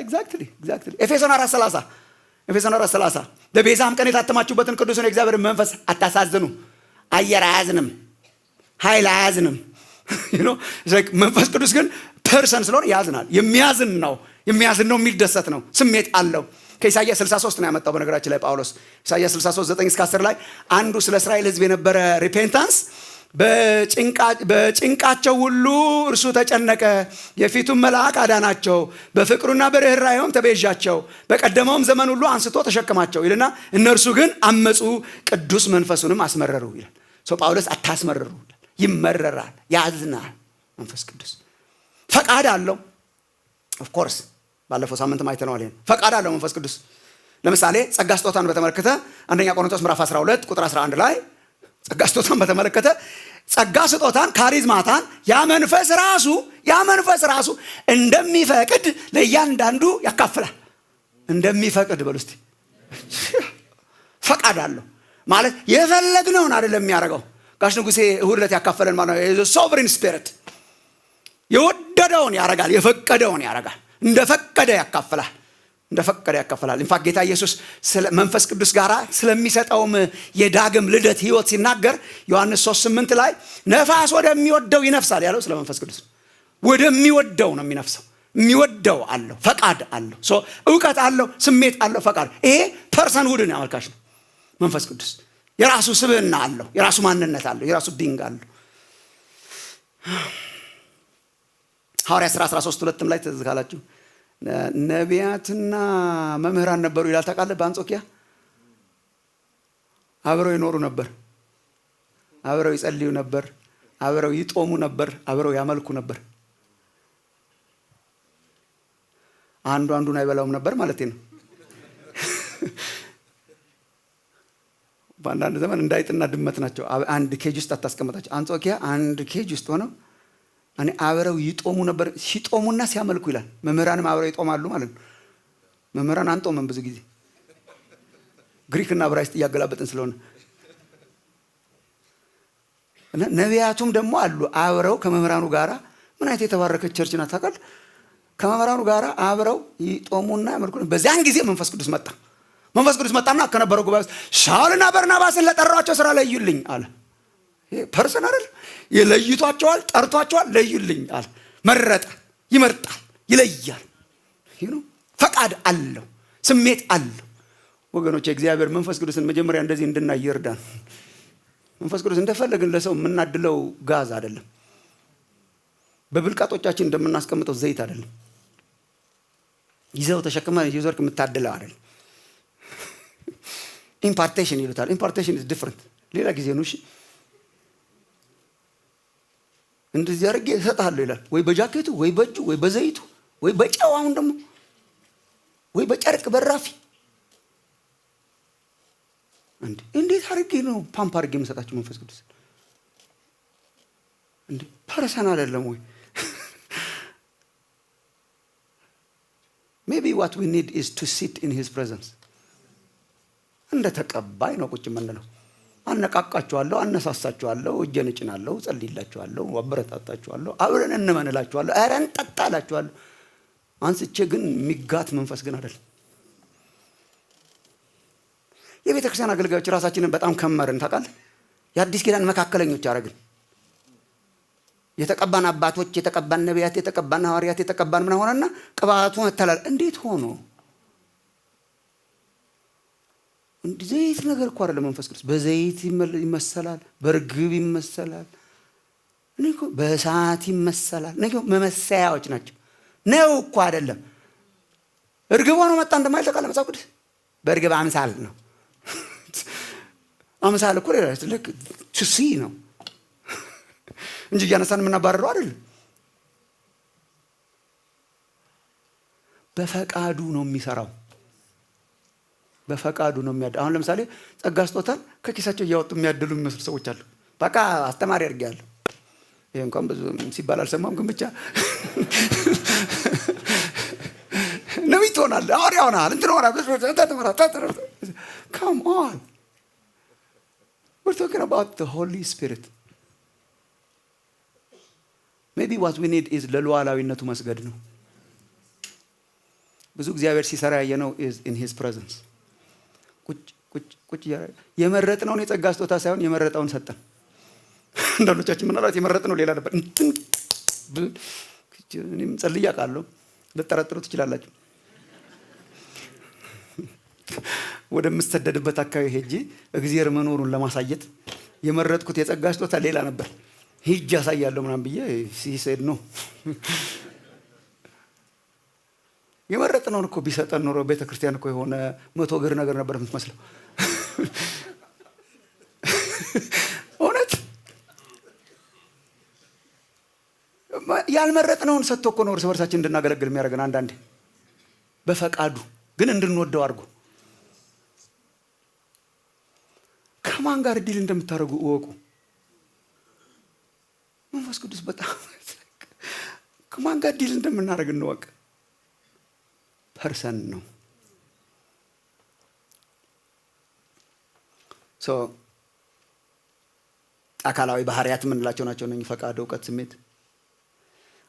ኤግዛክትሊ ኤፌሶን 4:30 በቤዛም ቀን የታተማችሁበትን ቅዱስን የእግዚአብሔርን መንፈስ አታሳዝኑ። አየር አያዝንም፣ ኃይል አያዝንም። መንፈስ ቅዱስ ግን ፐርሰን ስለሆነ ያዝናል። የሚያዝን ነው፣ የሚደሰት ነው። ስሜት አለው። ከኢሳይያስ 63 ነው ያመጣው። በነገራችን ላይ ጳውሎስ ኢሳይያስ 63:9-10 ላይ አንዱ ስለ እስራኤል ሕዝብ የነበረ ሪፔንታንስ በጭንቃቸው ሁሉ እርሱ ተጨነቀ፣ የፊቱን መልአክ አዳናቸው፣ በፍቅሩና በርኅራኄውም ተቤዣቸው፣ በቀደመውም ዘመን ሁሉ አንስቶ ተሸከማቸው ይልና እነርሱ ግን አመፁ፣ ቅዱስ መንፈሱንም አስመረሩ ይላል። ጳውሎስ አታስመረሩ፣ ይመረራል፣ ያዝናል። መንፈስ ቅዱስ ፈቃድ አለው። ኦፍኮርስ ባለፈው ሳምንት አይተነዋል። ፈቃድ አለው መንፈስ ቅዱስ። ለምሳሌ ጸጋ ስጦታን በተመለከተ አንደኛ ቆሮንቶስ ምዕራፍ 12 ቁጥር 11 ላይ ጸጋ ስጦታን በተመለከተ ጸጋ ስጦታን ካሪዝማታን ያ መንፈስ ራሱ እንደሚፈቅድ ለእያንዳንዱ ያካፍላል። እንደሚፈቅድ በሉ እስቲ። ፈቃድ አለው ማለት የፈለግነውን አይደለም የሚያደርገው። ጋሽ ንጉሴ እሁድ ዕለት ያካፈለን ማለት ነው። ሶቨሪን ስፒሪት የወደደውን ያደርጋል፣ የፈቀደውን ያደርጋል። እንደፈቀደ ያካፍላል። ኢንፋክት ጌታ ኢየሱስ መንፈስ ቅዱስ ጋር ስለሚሰጠውም የዳግም ልደት ህይወት ሲናገር ዮሐንስ 3:8 ላይ ነፋስ ወደሚወደው ይነፍሳል ያለው ስለ መንፈስ ቅዱስ። ወደሚወደው ነው የሚነፍሰው። የሚወደው አለው፣ ፈቃድ አለው፣ እውቀት አለው፣ ስሜት አለው፣ ፈቃድ። ይሄ ፐርሰን ውድን ያመልካች ነው። መንፈስ ቅዱስ የራሱ ስብዕና አለው፣ የራሱ ማንነት አለው፣ የራሱ ቢንግ አለው። ሐዋርያት ሥራ 13:2 ላይ ትዝ ካላችሁ ነቢያትና መምህራን ነበሩ ይላል። ታውቃለህ? በአንጾኪያ አብረው ይኖሩ ነበር፣ አብረው ይጸልዩ ነበር፣ አብረው ይጦሙ ነበር፣ አብረው ያመልኩ ነበር። አንዱ አንዱን አይበላውም ነበር ማለት ነው። በአንዳንድ ዘመን እንዳይጥና ድመት ናቸው። አንድ ኬጅ ውስጥ አታስቀምጣቸው። አንጾኪያ አንድ ኬጅ ውስጥ ሆነው አብረው ይጦሙ ነበር። ሲጦሙና ሲያመልኩ ይላል። መምህራንም አብረው ይጦማሉ ማለት ነው። መምህራን አንጦምም ብዙ ጊዜ ግሪክና ዕብራይስጥ እያገላበጥን ስለሆነ እና ነቢያቱም ደግሞ አሉ አብረው ከመምህራኑ ጋራ። ምን አይነት የተባረከች ቸርች ናት ታውቃለህ? ከመምህራኑ ጋራ አብረው ይጦሙና ያመልኩ። በዚያን ጊዜ መንፈስ ቅዱስ መጣ። መንፈስ ቅዱስ መጣና ከነበረው ጉባኤ ውስጥ ሳውልና በርናባስን ለጠራቸው ስራ ለዩልኝ አለ። ይሄ ፐርሰን አይደል? ይለይቷቸዋል፣ ጠርቷቸዋል፣ ለዩልኝ አለ። መረጠ፣ ይመርጣል፣ ይለያል። ፈቃድ አለው፣ ስሜት አለው። ወገኖች የእግዚአብሔር መንፈስ ቅዱስን መጀመሪያ እንደዚህ እንድናይ ይርዳን። መንፈስ ቅዱስ እንደፈለግን ለሰው የምናድለው ጋዝ አይደለም። በብልቃጦቻችን እንደምናስቀምጠው ዘይት አይደለም። ይዘው ተሸክመ ይዘርክ የምታድለው አይደለም። ኢምፓርቴሽን ይሉታል። ኢምፓርቴሽን ኢዝ ዲፍረንት። ሌላ ጊዜ ነው። እሺ እንደዚህ አድርጌ እሰጥሃለሁ ይላል። ወይ በጃኬቱ ወይ በእጁ ወይ በዘይቱ ወይ በጨው፣ አሁን ደግሞ ወይ በጨርቅ በራፊ። እንዴት አድርጌ ነው ፓምፕ አድርጌ የምሰጣችሁ መንፈስ ቅዱስ? ፐርሰን አይደለም ወይ? Maybe what we need is to sit in his presence. እንደ ተቀባይ ነው ቁጭ የምንለው። አነቃቃችኋለሁ፣ አነሳሳችኋለሁ፣ እጄን እጭናለሁ፣ ጸልይላችኋለሁ፣ አበረታታችኋለሁ፣ አብረን እንመንላችኋለሁ፣ ኧረ እንጠጣላችኋለሁ። አንስቼ ግን የሚጋት መንፈስ ግን አይደለም። የቤተ ክርስቲያን አገልጋዮች ራሳችንን በጣም ከመርን ታውቃለህ። የአዲስ ኪዳን መካከለኞች አደረግን። የተቀባን አባቶች፣ የተቀባን ነቢያት፣ የተቀባን ሐዋርያት፣ የተቀባን ምን ሆነና ቅባቱ መተላል። እንዴት ሆኖ ዘይት ነገር እኮ አይደለም መንፈስ ቅዱስ። በዘይት ይመሰላል፣ በርግብ ይመሰላል፣ በእሳት ይመሰላል። መመሰያዎች ናቸው። ነው እኮ አይደለም። እርግብ ሆኖ መጣ እንደማይል ታውቃለህ መጽሐፍ ቅዱስ። በእርግብ አምሳል ነው። አምሳል እኮ ልክ ቱሲ ነው እንጂ እያነሳን የምናባረረው አይደለም። በፈቃዱ ነው የሚሰራው። በፈቃዱ ነው የሚያድ አሁን ለምሳሌ ጸጋ ስጦታን ከኪሳቸው እያወጡ የሚያድሉ የሚመስሉ ሰዎች አሉ። በቃ አስተማሪ አድርጌያለሁ። ይሄ እንኳን ብዙ ሲባል አልሰማም፣ ግን ብቻ ነቢይ ትሆናለህ፣ ሐዋርያ ሆነሃል፣ እንትን ሆነሃል። Come on. We're talking about the Holy Spirit. Maybe what we need is ለሉዓላዊነቱ መስገድ ነው። ብዙ እግዚአብሔር ሲሰራ ያየነው is in his presence. ቁጭ የመረጥነውን የጸጋ ስጦታ ሳይሆን የመረጠውን ሰጠን። አንዳንዶቻችን ምናልባት የመረጥነው ሌላ ነበር። እኔም ጸልዬ አውቃለሁ፣ ልጠረጥሩ ትችላላችሁ። ወደምሰደድበት አካባቢ ሄጄ እግዚአብሔር መኖሩን ለማሳየት የመረጥኩት የጸጋ ስጦታ ሌላ ነበር። ሂጅ ያሳያለሁ ምናምን ብዬ ሲሰድ ነው የመረጥነውን እኮ ቢሰጠን ኖሮ ቤተክርስቲያን እኮ የሆነ 100 እግር ነገር ነበር የምትመስለው። እውነት ያልመረጥነውን ሰጥቶ እኮ ነው እርስ በርሳችን እንድናገለግል የሚያደርገን። አንዳንዴ በፈቃዱ ግን እንድንወደው አድርጎ። ከማን ጋር ዲል እንደምታደርጉ እወቁ። መንፈስ ቅዱስ በጣም ከማን ጋር ዲል እንደምናደርግ እንወቅ። ፐርሰን ነው። አካላዊ ባህሪያት የምንላቸው ናቸው እነኚህ ፈቃድ፣ እውቀት፣ ስሜት።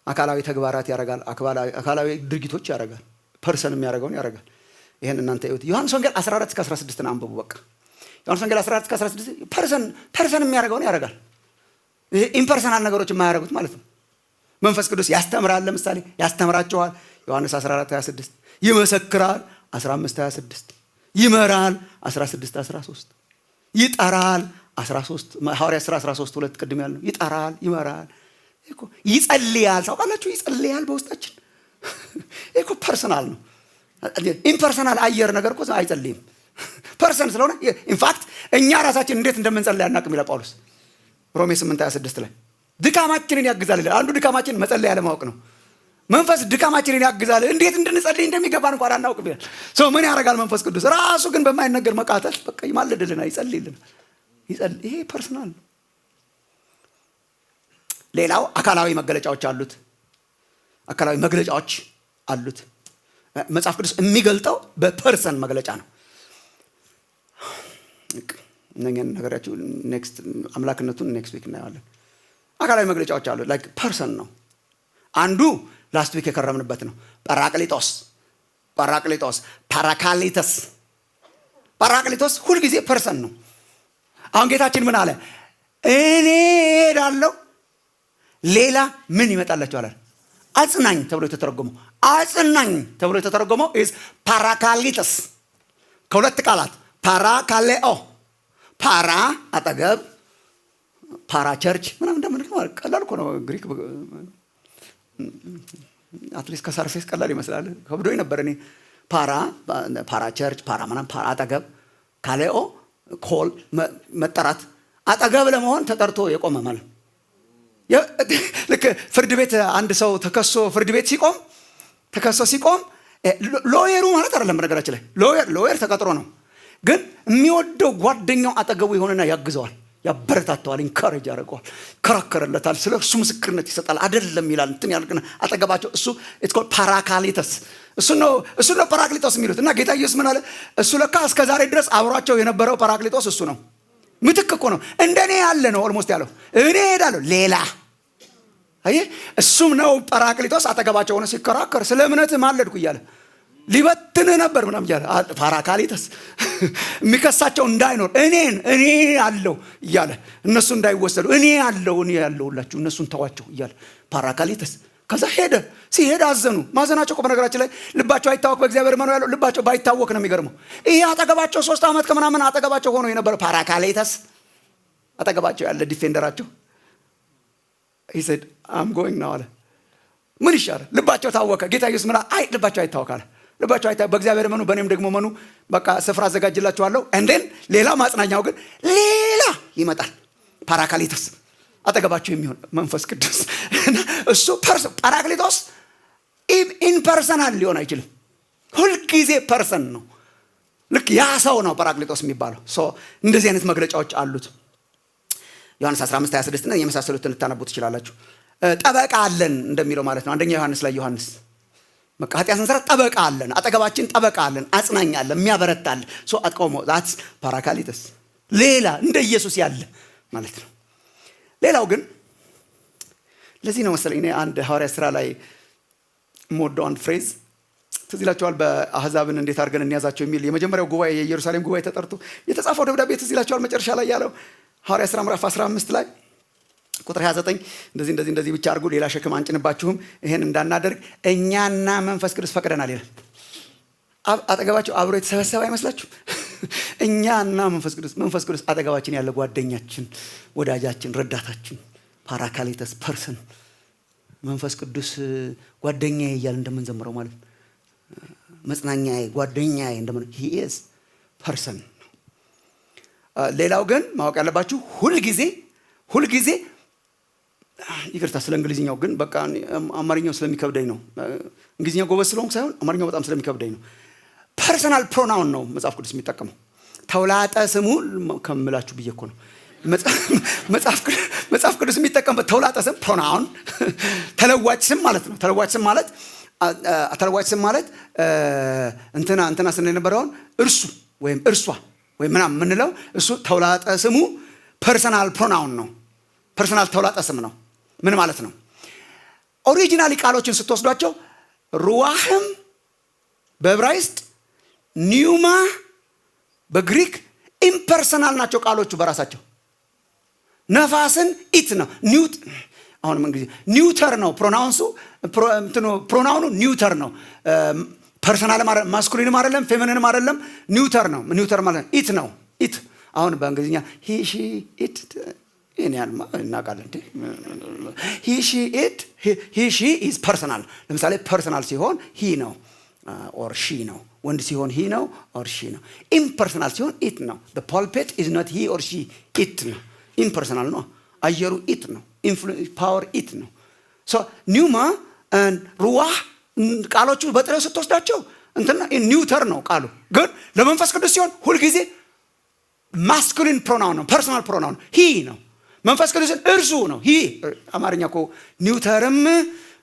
አካላዊ ተግባራት ያደርጋል፣ አካላዊ ድርጊቶች ያደርጋል፣ ፐርሰን የሚያደርገውን ያደርጋል። ይሄን እናንተ እዩት። ዮሐንስ ወንጌል 14-16 አንብቡ። በቃ ዮሐንስ ወንጌል 14-16 ፐርሰን የሚያደርገውን ያደርጋል። ይሄ ኢምፐርሰናል ነገሮች የማያደርጉት ማለት ነው። መንፈስ ቅዱስ ያስተምራል። ለምሳሌ ያስተምራቸዋል። ዮሐንስ 14-26 ይመሰክራል 15-26 ይመራል 16-13 ይጠራል 13 ሐዋርያት ሥራ 13:2 ቅድም ያልነው ይጠራል፣ ይመራል፣ ይጸልያል። ታውቃላችሁ ይጸልያል በውስጣችን። እኮ ፐርሰናል ነው። ኢምፐርሰናል አየር ነገር እኮ አይጸልይም። ፐርሰን ስለሆነ ኢንፋክት እኛ ራሳችን እንዴት እንደምንጸልይ አናውቅም ይላል ጳውሎስ ሮሜ 8:26 ላይ። ድካማችንን ያግዛል ይላል። አንዱ ድካማችን መጸለይ ያለማወቅ ነው። መንፈስ ድካማችንን ያግዛል። እንዴት እንድንጸልይ እንደሚገባን እንኳን አናውቅም ይላል። ሰው ምን ያደርጋል? መንፈስ ቅዱስ ራሱ ግን በማይነገር መቃተት በቃ ይማልድልናል፣ ይጸልይልናል። ይሄ ፐርሰናል ነው። ሌላው አካላዊ መገለጫዎች አሉት። አካላዊ መግለጫዎች አሉት። መጽሐፍ ቅዱስ የሚገልጠው በፐርሰን መግለጫ ነው። እነኛን ነገራችሁ ኔክስት አምላክነቱን ኔክስት ዊክ እናየዋለን። አካላዊ መግለጫዎች አሉት። ላይክ ፐርሰን ነው። አንዱ ላስት ዊክ የከረምንበት ነው። ጳራቅሊጦስ ጳራቅሊጦስ ሁልጊዜ ፐርሰን ነው። አሁን ጌታችን ምን አለ? እኔ ሄዳለሁ ሌላ ምን ይመጣላችኋል? አጽናኝ ተብሎ የተተረጎመው ኢዝ ፓራካሊተስ ከሁለት ቃላት ፓራካሌኦ፣ ፓራ አጠገብ፣ ፓራ ቸርች ምናምን እንደምንለው ቀላል እኮ ነው። ግሪክ አትሊስት ከሰርፌስ ቀላል ይመስላል። ከብዶኝ ነበር እኔ። ፓራ ቸርች፣ ፓራ ምናምን፣ ፓራ አጠገብ፣ ካሌኦ ኮል መጠራት፣ አጠገብ ለመሆን ተጠርቶ የቆመ ማለት። ልክ ፍርድ ቤት አንድ ሰው ተከሶ ፍርድ ቤት ሲቆም ሎየሩ ማለት አይደለም። በነገራችን ላይ ሎየር ተቀጥሮ ነው፣ ግን የሚወደው ጓደኛው አጠገቡ የሆነና ያግዘዋል፣ ያበረታተዋል፣ ኢንካሬጅ ያደርገዋል፣ ይከራከርለታል፣ ስለ እሱ ምስክርነት ይሰጣል። አይደለም ይላል እንትን ያልከና አጠገባቸው እሱ ኢትስ ኮልድ ፓራካሊተስ። እሱ ነው ፓራክሊጦስ የሚሉት። እና ጌታ ኢየሱስ ምን አለ? እሱ ለካ እስከ ዛሬ ድረስ አብሯቸው የነበረው ፓራክሊጦስ እሱ ነው። ምትክ እኮ ነው። እንደኔ ያለ ነው ኦልሞስት ያለው። እኔ ሄዳለሁ ሌላ እሱም ነው ጳራቅሊጦስ አጠገባቸው ሆነ ሲከራከር ስለ እምነት ማለድኩ እያለ ሊበትንህ ነበር ምናምን እያለ ፓራካሊተስ የሚከሳቸው እንዳይኖር እኔ አለው እያለ እነሱ እንዳይወሰዱ እኔ ያለሁላችሁ እነሱን ተዋቸው እያለ ፓራካሊተስ። ከዛ ሲሄድ አዘኑ። ማዘናቸው እኮ በነገራችን ላይ ልባቸው አይታወቅ በእግዚአብሔር መኖር ያለው ልባቸው ባይታወቅ ነው የሚገርመው። ይሄ አጠገባቸው 3 ዓመት ከምናምን አጠገባቸው ሆኖ የነበረ ፓራካሊተስ አጠገባቸው ያለ ዲፌንደራቸው he said I'm going now አለ። ምን ይሻላል? ልባቸው ታወከ። ጌታ ኢየሱስ ምን አይ ልባቸው አይታወካል። ልባቸው በእግዚአብሔር መኑ በእኔም ደግሞ መኑ፣ በቃ ስፍራ አዘጋጅላችኋለሁ። እንዴን ሌላ ማጽናኛው ግን ሌላ ይመጣል፣ ፓራክሊቶስ አጠገባችሁ የሚሆን መንፈስ ቅዱስ። እሱ ፓራክሊቶስ ኢምፐርሰናል ሊሆን አይችልም፣ ሁልጊዜ ፐርሰን ነው። ልክ ያ ሰው ነው ፓራክሊቶስ የሚባለው። እንደዚህ አይነት መግለጫዎች አሉት። ዮሐንስ 15:26 እና የመሳሰሉትን ልታነቡ ትችላላችሁ። ጠበቃ አለን እንደሚለው ማለት ነው። አንደኛ ዮሐንስ ላይ ዮሐንስ በቃ ኃጢአት ስንሰራ ጠበቃ አለን፣ አጠገባችን ጠበቃ አለን፣ አጽናኝ አለን፣ የሚያበረታል። አጥቆሞ ዛትስ ፓራክሊቶስ፣ ሌላ እንደ ኢየሱስ ያለ ማለት ነው። ሌላው ግን ለዚህ ነው መሰለኝ እኔ አንድ ሐዋርያ ሥራ ላይ የምወደው አንድ ፍሬዝ ትዝ ይላችኋል። በአሕዛብን እንዴት አድርገን እንያዛቸው የሚል የመጀመሪያው ጉባኤ የኢየሩሳሌም ጉባኤ ተጠርቶ የተጻፈው ደብዳቤ ትዝ ይላችኋል። መጨረሻ ላይ ያለው ሐዋርያ ሥራ ምዕራፍ 15 ላይ ቁጥር 29 እንደዚህ ብቻ አድርጉ፣ ሌላ ሸክም አንጭንባችሁም፣ ይሄን እንዳናደርግ እኛና መንፈስ ቅዱስ ፈቅደናል ይላል። አጠገባቸው አብሮ የተሰበሰበ አይመስላችሁ? እኛና መንፈስ ቅዱስ አጠገባችን ያለ ጓደኛችን፣ ወዳጃችን፣ ረዳታችን፣ ፓራክሊቶስ ፐርሰን፣ መንፈስ ቅዱስ ጓደኛዬ እያል እንደምንዘምረው ማለት ነው። መጽናኛዬ፣ ጓደኛዬ እንደምን ሂ ኢዝ ፐርሰን። ሌላው ግን ማወቅ ያለባችሁ ሁልጊዜ ይቅርታ ስለ እንግሊዝኛው ግን በቃ አማርኛው ስለሚከብደኝ ነው። እንግሊዝኛው ጎበዝ ስለሆንኩ ሳይሆን አማርኛው በጣም ስለሚከብደኝ ነው። ፐርሰናል ፕሮናውን ነው መጽሐፍ ቅዱስ የሚጠቀመው። ተውላጠ ስሙ ከምላችሁ ብዬ እኮ ነው። መጽሐፍ ቅዱስ የሚጠቀምበት ተውላጠ ስም ፕሮናውን፣ ተለዋጭ ስም ማለት ነው። ተለዋጭ ስም ማለት እንትና ስንል የነበረውን እርሱ ወይም እርሷ ወይም ምናምን የምንለው እሱ ተውላጠ ስሙ ፐርሰናል ፕሮናውን ነው። ፐርሰናል ተውላጠ ስም ነው። ምን ማለት ነው? ኦሪጂናሊ ቃሎችን ስትወስዷቸው ሩዋህም በዕብራይስጥ ኒውማ በግሪክ ኢምፐርሰናል ናቸው ቃሎቹ በራሳቸው። ነፋስን ኢት ነው። አሁንም እንግዲህ ኒውተር ነው ፕሮናውኑ ኒውተር ነው። ፐርሰናል ማስኩሊንም አይደለም ፌሚኒንም አይደለም፣ ኒውተር ነው። ኒውተር ማለት ኢት ነው። ኢት አሁን በእንግሊዝኛ ሂ ሺ ኢት ያልማ እናውቃለን። ሂ ሺ ኢት ሂ ሺ ኢዝ ፐርሰናል። ለምሳሌ ፐርሰናል ሲሆን ሂ ነው ኦር ሺ ነው። ወንድ ሲሆን ሂ ነው ኦር ሺ ነው። ኢምፐርሰናል ሲሆን ኢት ነው። the pulpit is not he or she, it ነው። ኢምፐርሰናል ነው። አየሩ ኢት ነው። ፓወር ኢት ነው። ኒውማ ሩዋህ ቃሎቹ በጥሬው ስትወስዳቸው እንትና ኒውተር ነው ቃሉ። ግን ለመንፈስ ቅዱስ ሲሆን ሁልጊዜ ማስኩሊን ፕሮናውን ነው፣ ፐርሰናል ፕሮናውን ሂ ነው። መንፈስ ቅዱስን እርሱ ነው። ሂ አማርኛ እኮ ኒውተርም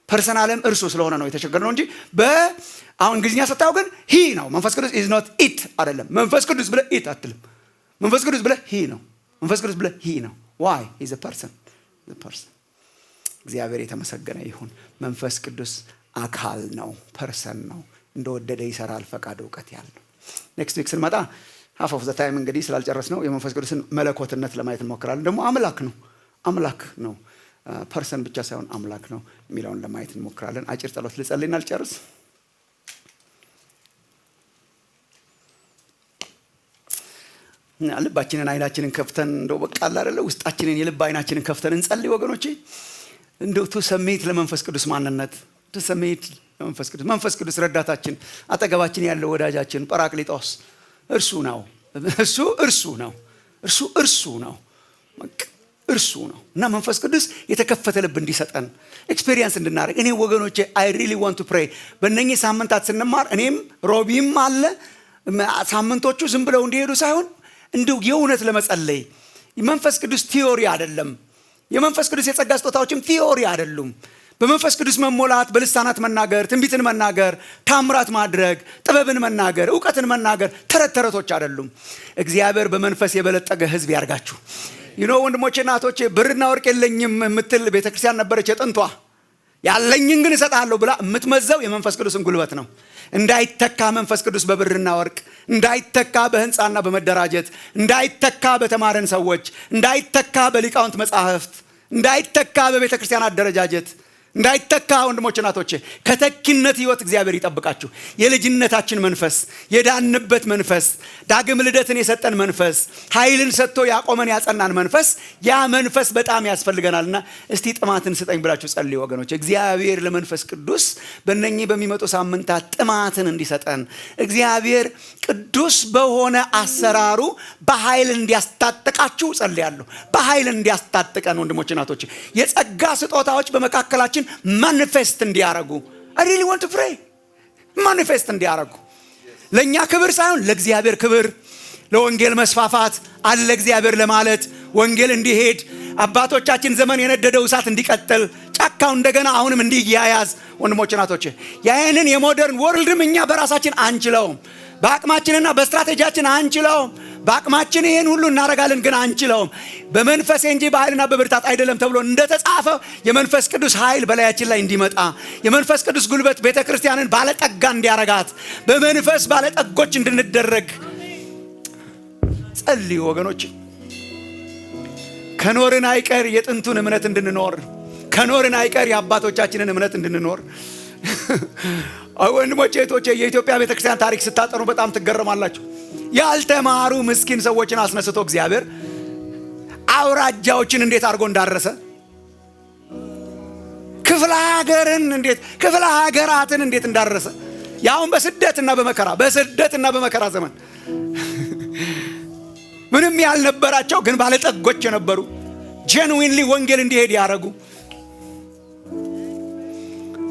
ፐርሰናልም እርሱ ስለሆነ ነው የተቸገርነው እንጂ አሁን እንግሊዝኛ ስታየው ግን ሂ ነው። መንፈስ ቅዱስ ኢዝ ኖት ኢት አይደለም። መንፈስ ቅዱስ ብለህ ኢት አትልም። መንፈስ ቅዱስ ብለህ ሂ ነው። መንፈስ ቅዱስ ብለህ ሂ ነው። ዋይ ኢዝ አ ፐርሰን። እግዚአብሔር የተመሰገነ ይሁን። መንፈስ ቅዱስ አካል ነው፣ ፐርሰን ነው። እንደወደደ ይሰራል፣ ፈቃድ እውቀት ያለው። ኔክስት ዊክ ስንመጣ ሃፍ ኦፍ ዘ ታይም እንግዲህ ስላልጨረስ ነው የመንፈስ ቅዱስን መለኮትነት ለማየት እንሞክራለን። ደግሞ አምላክ ነው ፐርሰን ብቻ ሳይሆን አምላክ ነው የሚለውን ለማየት እንሞክራለን። አጭር ጸሎት ልጸልይና ልጨርስ። ልባችንን አይናችንን ከፍተን እንደው በቃ አለ አይደለ ውስጣችንን የልብ አይናችንን ከፍተን እንጸልይ ወገኖቼ። እንደው ተሰሜት ለመንፈስ ቅዱስ ማንነት ተሰሜት መንፈስ ቅዱስ ረዳታችን፣ አጠገባችን ያለው ወዳጃችን ጳራክሊጦስ እርሱ ነው እና መንፈስ ቅዱስ የተከፈተ ልብ እንዲሰጠን ኤክስፔሪየንስ እንድናደርግ እኔ ወገኖቼ አይ ሪሊ ዋንት ቱ ፕሬይ። በእነኚህ ሳምንታት ስንማር እኔም ሮቢም አለ ሳምንቶቹ ዝም ብለው እንዲሄዱ ሳይሆን እንደው የእውነት ለመጸለይ መንፈስ ቅዱስ ቲዮሪ አይደለም። የመንፈስ ቅዱስ የጸጋ ስጦታዎችም ቲዮሪ አይደሉም። በመንፈስ ቅዱስ መሞላት፣ በልሳናት መናገር፣ ትንቢትን መናገር፣ ታምራት ማድረግ፣ ጥበብን መናገር፣ እውቀትን መናገር ተረቶች አይደሉም። እግዚአብሔር በመንፈስ የበለጠገ ሕዝብ ያርጋችሁ። ወንድሞቼ እናቶቼ፣ ብርና ወርቅ የለኝም የምትል ቤተክርስቲያን ነበረች የጥንቷ። ያለኝን ግን እሰጥሃለሁ ብላ የምትመዘው የመንፈስ ቅዱስን ጉልበት ነው። እንዳይተካ መንፈስ ቅዱስ በብርና ወርቅ፣ እንዳይተካ በህንፃና በመደራጀት፣ እንዳይተካ በተማረን ሰዎች፣ እንዳይተካ በሊቃውንት መጻሕፍት፣ እንዳይተካ በቤተክርስቲያን አደረጃጀት እንዳይተካ ወንድሞች እናቶቼ ከተኪነት ህይወት እግዚአብሔር ይጠብቃችሁ። የልጅነታችን መንፈስ፣ የዳንበት መንፈስ፣ ዳግም ልደትን የሰጠን መንፈስ፣ ኃይልን ሰጥቶ ያቆመን ያጸናን መንፈስ፣ ያ መንፈስ በጣም ያስፈልገናልና እስቲ ጥማትን ስጠኝ ብላችሁ ጸልዩ ወገኖች። እግዚአብሔር ለመንፈስ ቅዱስ በእነኚህ በሚመጡ ሳምንታት ጥማትን እንዲሰጠን እግዚአብሔር ቅዱስ በሆነ አሰራሩ በኃይል እንዲያስታጥቃችሁ ጸልያለሁ። በኃይል እንዲያስታጥቀን ወንድሞች እናቶቼ የጸጋ ስጦታዎች በመካከላችን ማኒፌስት እንዲያረጉ I really want to pray ማኒፌስት እንዲያረጉ ለኛ ክብር ሳይሆን ለእግዚአብሔር ክብር፣ ለወንጌል መስፋፋት አለ እግዚአብሔር ለማለት ወንጌል እንዲሄድ አባቶቻችን ዘመን የነደደው እሳት እንዲቀጥል ጫካው እንደገና አሁንም እንዲያያዝ ወንድሞች እናቶቼ ያንን የሞደርን ወርልድም እኛ በራሳችን አንችለውም። በአቅማችንና በስትራቴጂያችን አንችለውም። በአቅማችን ይሄን ሁሉ እናረጋለን ግን አንችለውም። በመንፈስ እንጂ በኃይልና በብርታት አይደለም ተብሎ እንደተጻፈ የመንፈስ ቅዱስ ኃይል በላያችን ላይ እንዲመጣ የመንፈስ ቅዱስ ጉልበት ቤተክርስቲያንን ባለጠጋ እንዲያረጋት በመንፈስ ባለጠጎች እንድንደረግ ጸልዩ ወገኖች። ከኖርን አይቀር የጥንቱን እምነት እንድንኖር፣ ከኖርን አይቀር የአባቶቻችንን እምነት እንድንኖር ወንድሞቼ እህቶቼ የኢትዮጵያ ቤተክርስቲያን ታሪክ ስታጠኑ በጣም ትገረማላችሁ። ያልተማሩ ምስኪን ሰዎችን አስነስቶ እግዚአብሔር አውራጃዎችን እንዴት አድርጎ እንዳረሰ፣ ክፍለ ሀገራትን እንዴት እንዳረሰ ያውን በስደትና በመከራ ዘመን ምንም ያልነበራቸው ግን ባለጠጎች የነበሩ ጄኑዊንሊ ወንጌል እንዲሄድ ያረጉ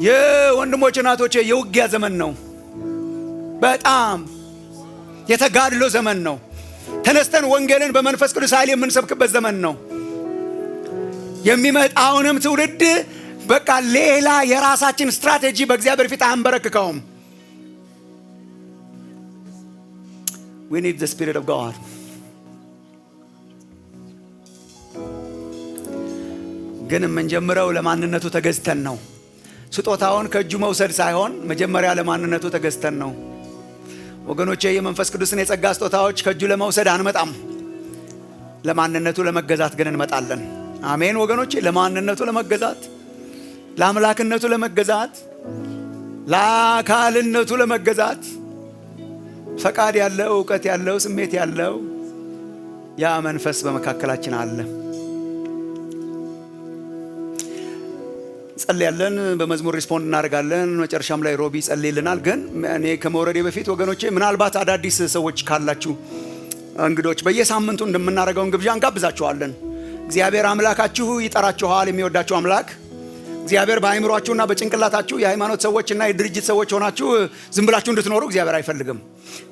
የወንድሞች እናቶቼ የውጊያ ዘመን ነው። በጣም የተጋድሎ ዘመን ነው። ተነስተን ወንጌልን በመንፈስ ቅዱስ ኃይል የምንሰብክበት ዘመን ነው። የሚመጣውንም ትውልድ በቃ ሌላ የራሳችን ስትራቴጂ በእግዚአብሔር ፊት አንበረክከውም። We need the Spirit of God. ግን የምንጀምረው ለማንነቱ ተገዝተን ነው። ስጦታውን ከእጁ መውሰድ ሳይሆን መጀመሪያ ለማንነቱ ተገዝተን ነው። ወገኖቼ የመንፈስ ቅዱስን የጸጋ ስጦታዎች ከእጁ ለመውሰድ አንመጣም። ለማንነቱ ለመገዛት ግን እንመጣለን። አሜን ወገኖቼ። ለማንነቱ ለመገዛት፣ ለአምላክነቱ ለመገዛት፣ ለአካልነቱ ለመገዛት ፈቃድ ያለው ዕውቀት ያለው ስሜት ያለው ያ መንፈስ በመካከላችን አለ። ጸልያለን፣ በመዝሙር ሪስፖንድ እናደርጋለን። መጨረሻም ላይ ሮቢ ጸልይልናል። ግን እኔ ከመውረዴ በፊት ወገኖቼ ምናልባት አዳዲስ ሰዎች ካላችሁ እንግዶች በየሳምንቱ እንደምናደርገውን ግብዣ እንጋብዛችኋለን። እግዚአብሔር አምላካችሁ ይጠራችኋል። የሚወዳችሁ አምላክ እግዚአብሔር በአእምሯችሁና በጭንቅላታችሁ የሃይማኖት ሰዎችና የድርጅት ሰዎች ሆናችሁ ዝም ብላችሁ እንድትኖሩ እግዚአብሔር አይፈልግም።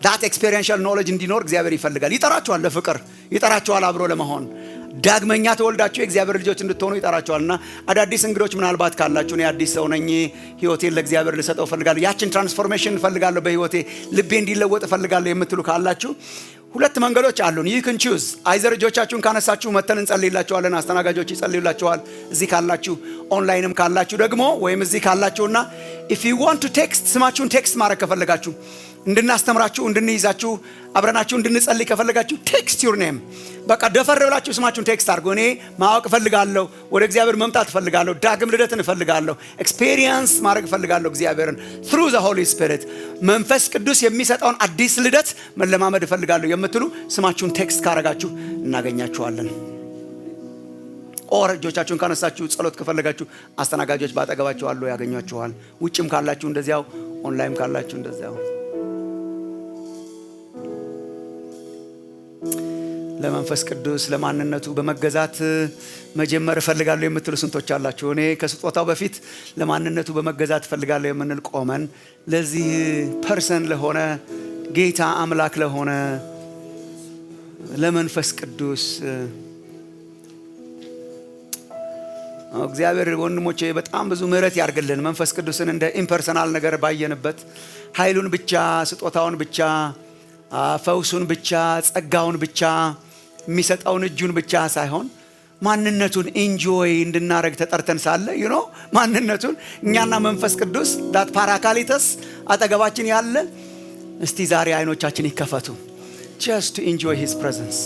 ዳት ኤክስፔሪየንሻል ኖሌጅ እንዲኖር እግዚአብሔር ይፈልጋል። ይጠራችኋል፣ ለፍቅር ይጠራችኋል፣ አብሮ ለመሆን ዳግመኛ ተወልዳችሁ የእግዚአብሔር ልጆች እንድትሆኑ ይጠራችኋልና አዳዲስ እንግዶች ምናልባት ካላችሁ እኔ አዲስ ሰው ነኝ፣ ህይወቴን ለእግዚአብሔር ልሰጠው ፈልጋለሁ፣ ያችን ትራንስፎርሜሽን ፈልጋለሁ፣ በህይወቴ ልቤ እንዲለወጥ ፈልጋለሁ የምትሉ ካላችሁ ሁለት መንገዶች አሉን። you can choose አይዘር እጆቻችሁን ካነሳችሁ መተን እንጸልይላችኋለን፣ አስተናጋጆች ይጸልዩላችኋል። እዚህ ካላችሁ ኦንላይንም ካላችሁ ደግሞ ወይም እዚህ ካላችሁና if you want to text ስማችሁን ቴክስት ማድረግ ከፈለጋችሁ እንድናስተምራችሁ እንድንይዛችሁ አብረናችሁ እንድንጸልይ ከፈለጋችሁ ቴክስት your name በቃ ደፈር ብላችሁ ስማችሁን ቴክስት አድርጉ። እኔ ማወቅ ፈልጋለሁ፣ ወደ እግዚአብሔር መምጣት ፈልጋለሁ፣ ዳግም ልደትን ፈልጋለሁ፣ ኤክስፒሪየንስ ማድረግ ፈልጋለሁ እግዚአብሔርን through the Holy Spirit መንፈስ ቅዱስ የሚሰጠውን አዲስ ልደት መለማመድ ፈልጋለሁ የምትሉ ስማችሁን ቴክስት ካረጋችሁ እናገኛችኋለን። ኦር እጆቻችሁን ካነሳችሁ ጸሎት ከፈለጋችሁ አስተናጋጆች ባጠገባችሁ አሉ፣ ያገኟችኋል። ውጭም ካላችሁ እንደዚያው፣ ኦንላይን ካላችሁ እንደዚያው። ለመንፈስ ቅዱስ ለማንነቱ በመገዛት መጀመር እፈልጋለሁ የምትሉ ስንቶች አላችሁ? እኔ ከስጦታው በፊት ለማንነቱ በመገዛት እፈልጋለሁ የምንል ቆመን ለዚህ ፐርሰን ለሆነ ጌታ አምላክ ለሆነ ለመንፈስ ቅዱስ እግዚአብሔር ወንድሞቼ በጣም ብዙ ምህረት ያርግልን። መንፈስ ቅዱስን እንደ ኢምፐርሰናል ነገር ባየንበት ኃይሉን ብቻ፣ ስጦታውን ብቻ፣ ፈውሱን ብቻ፣ ጸጋውን ብቻ፣ የሚሰጠውን እጁን ብቻ ሳይሆን ማንነቱን ኢንጆይ እንድናረግ ተጠርተን ሳለ ማንነቱን እኛና መንፈስ ቅዱስ ዳት ፓራካሊተስ አጠገባችን ያለ እስቲ ዛሬ አይኖቻችን ይከፈቱ just to enjoy his presence።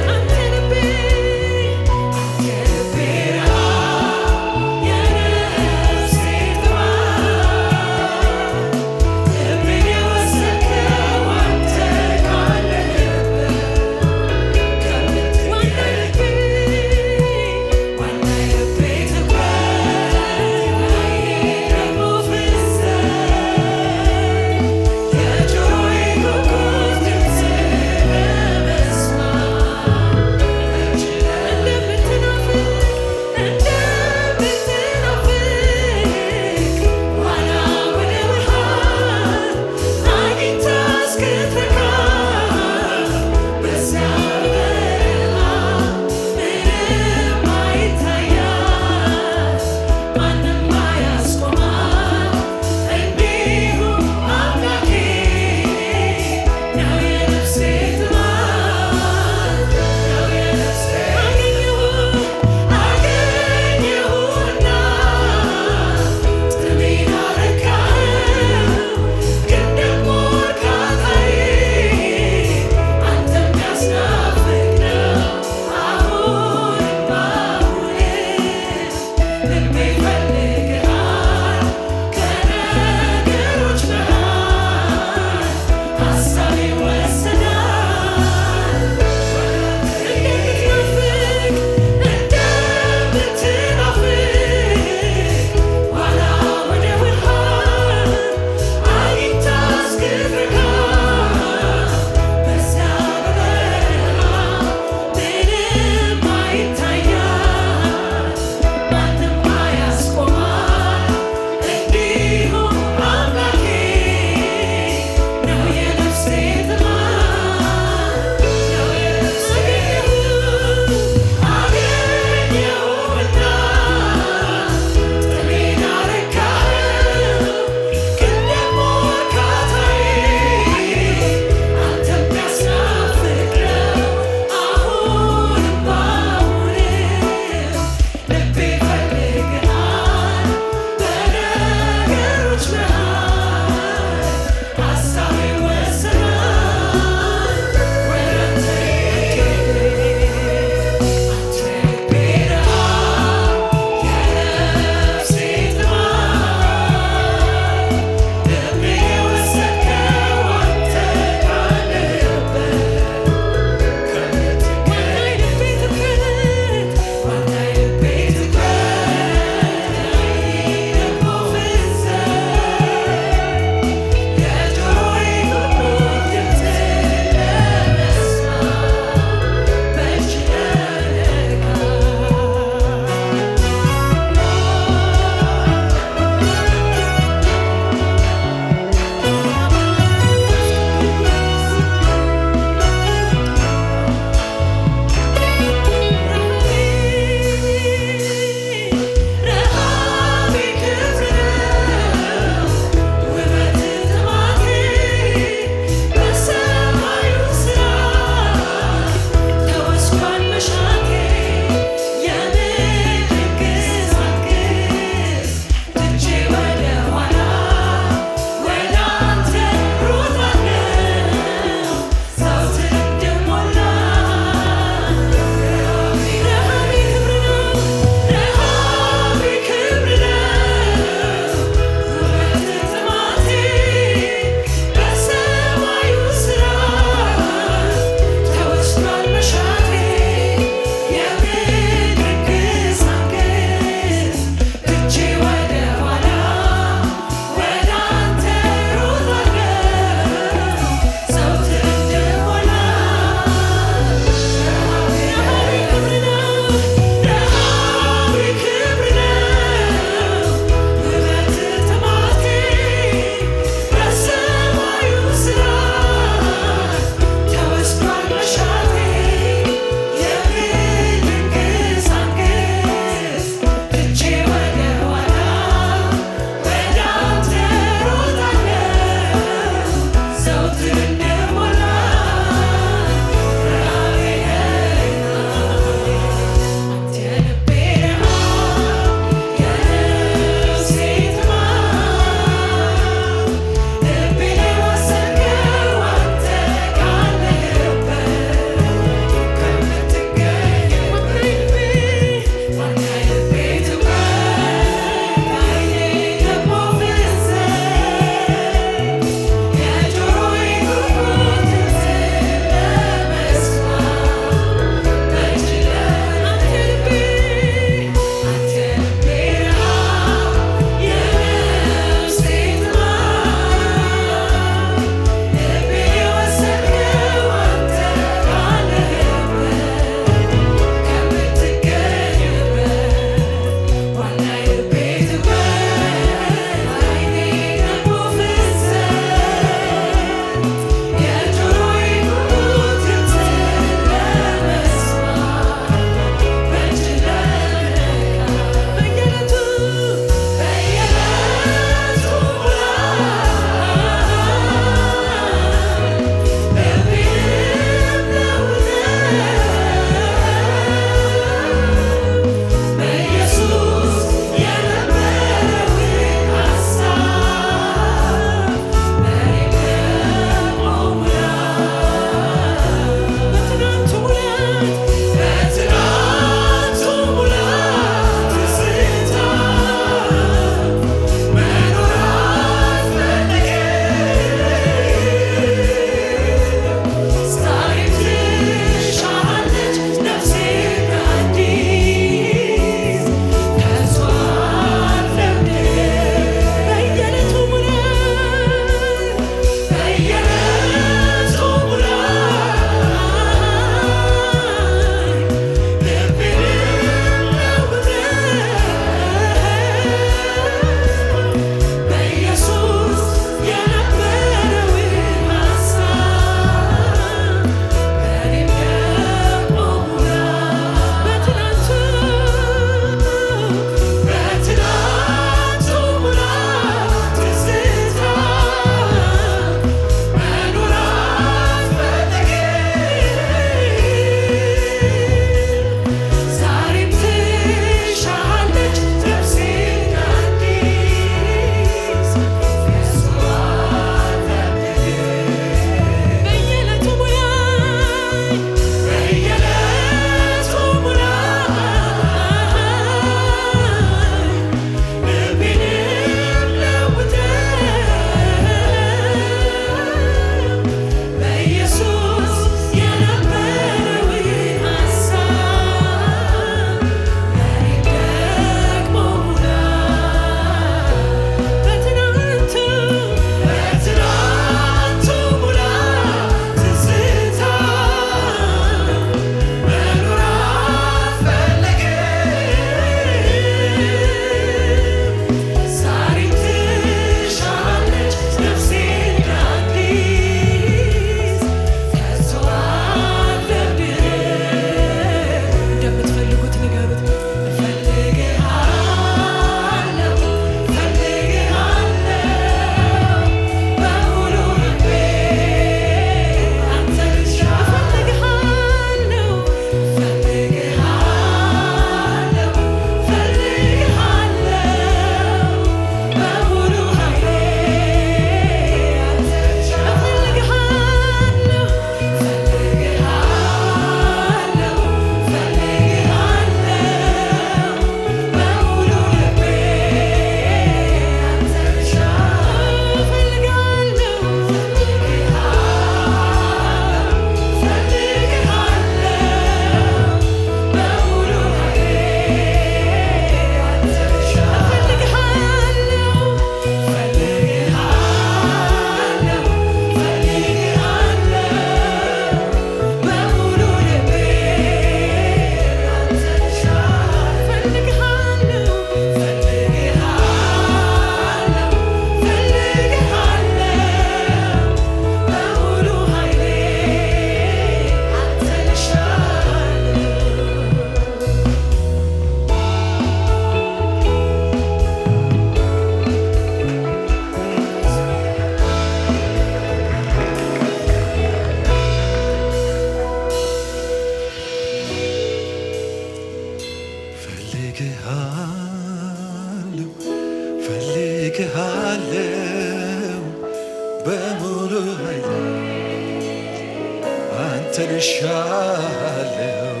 አንተን እሻለሁ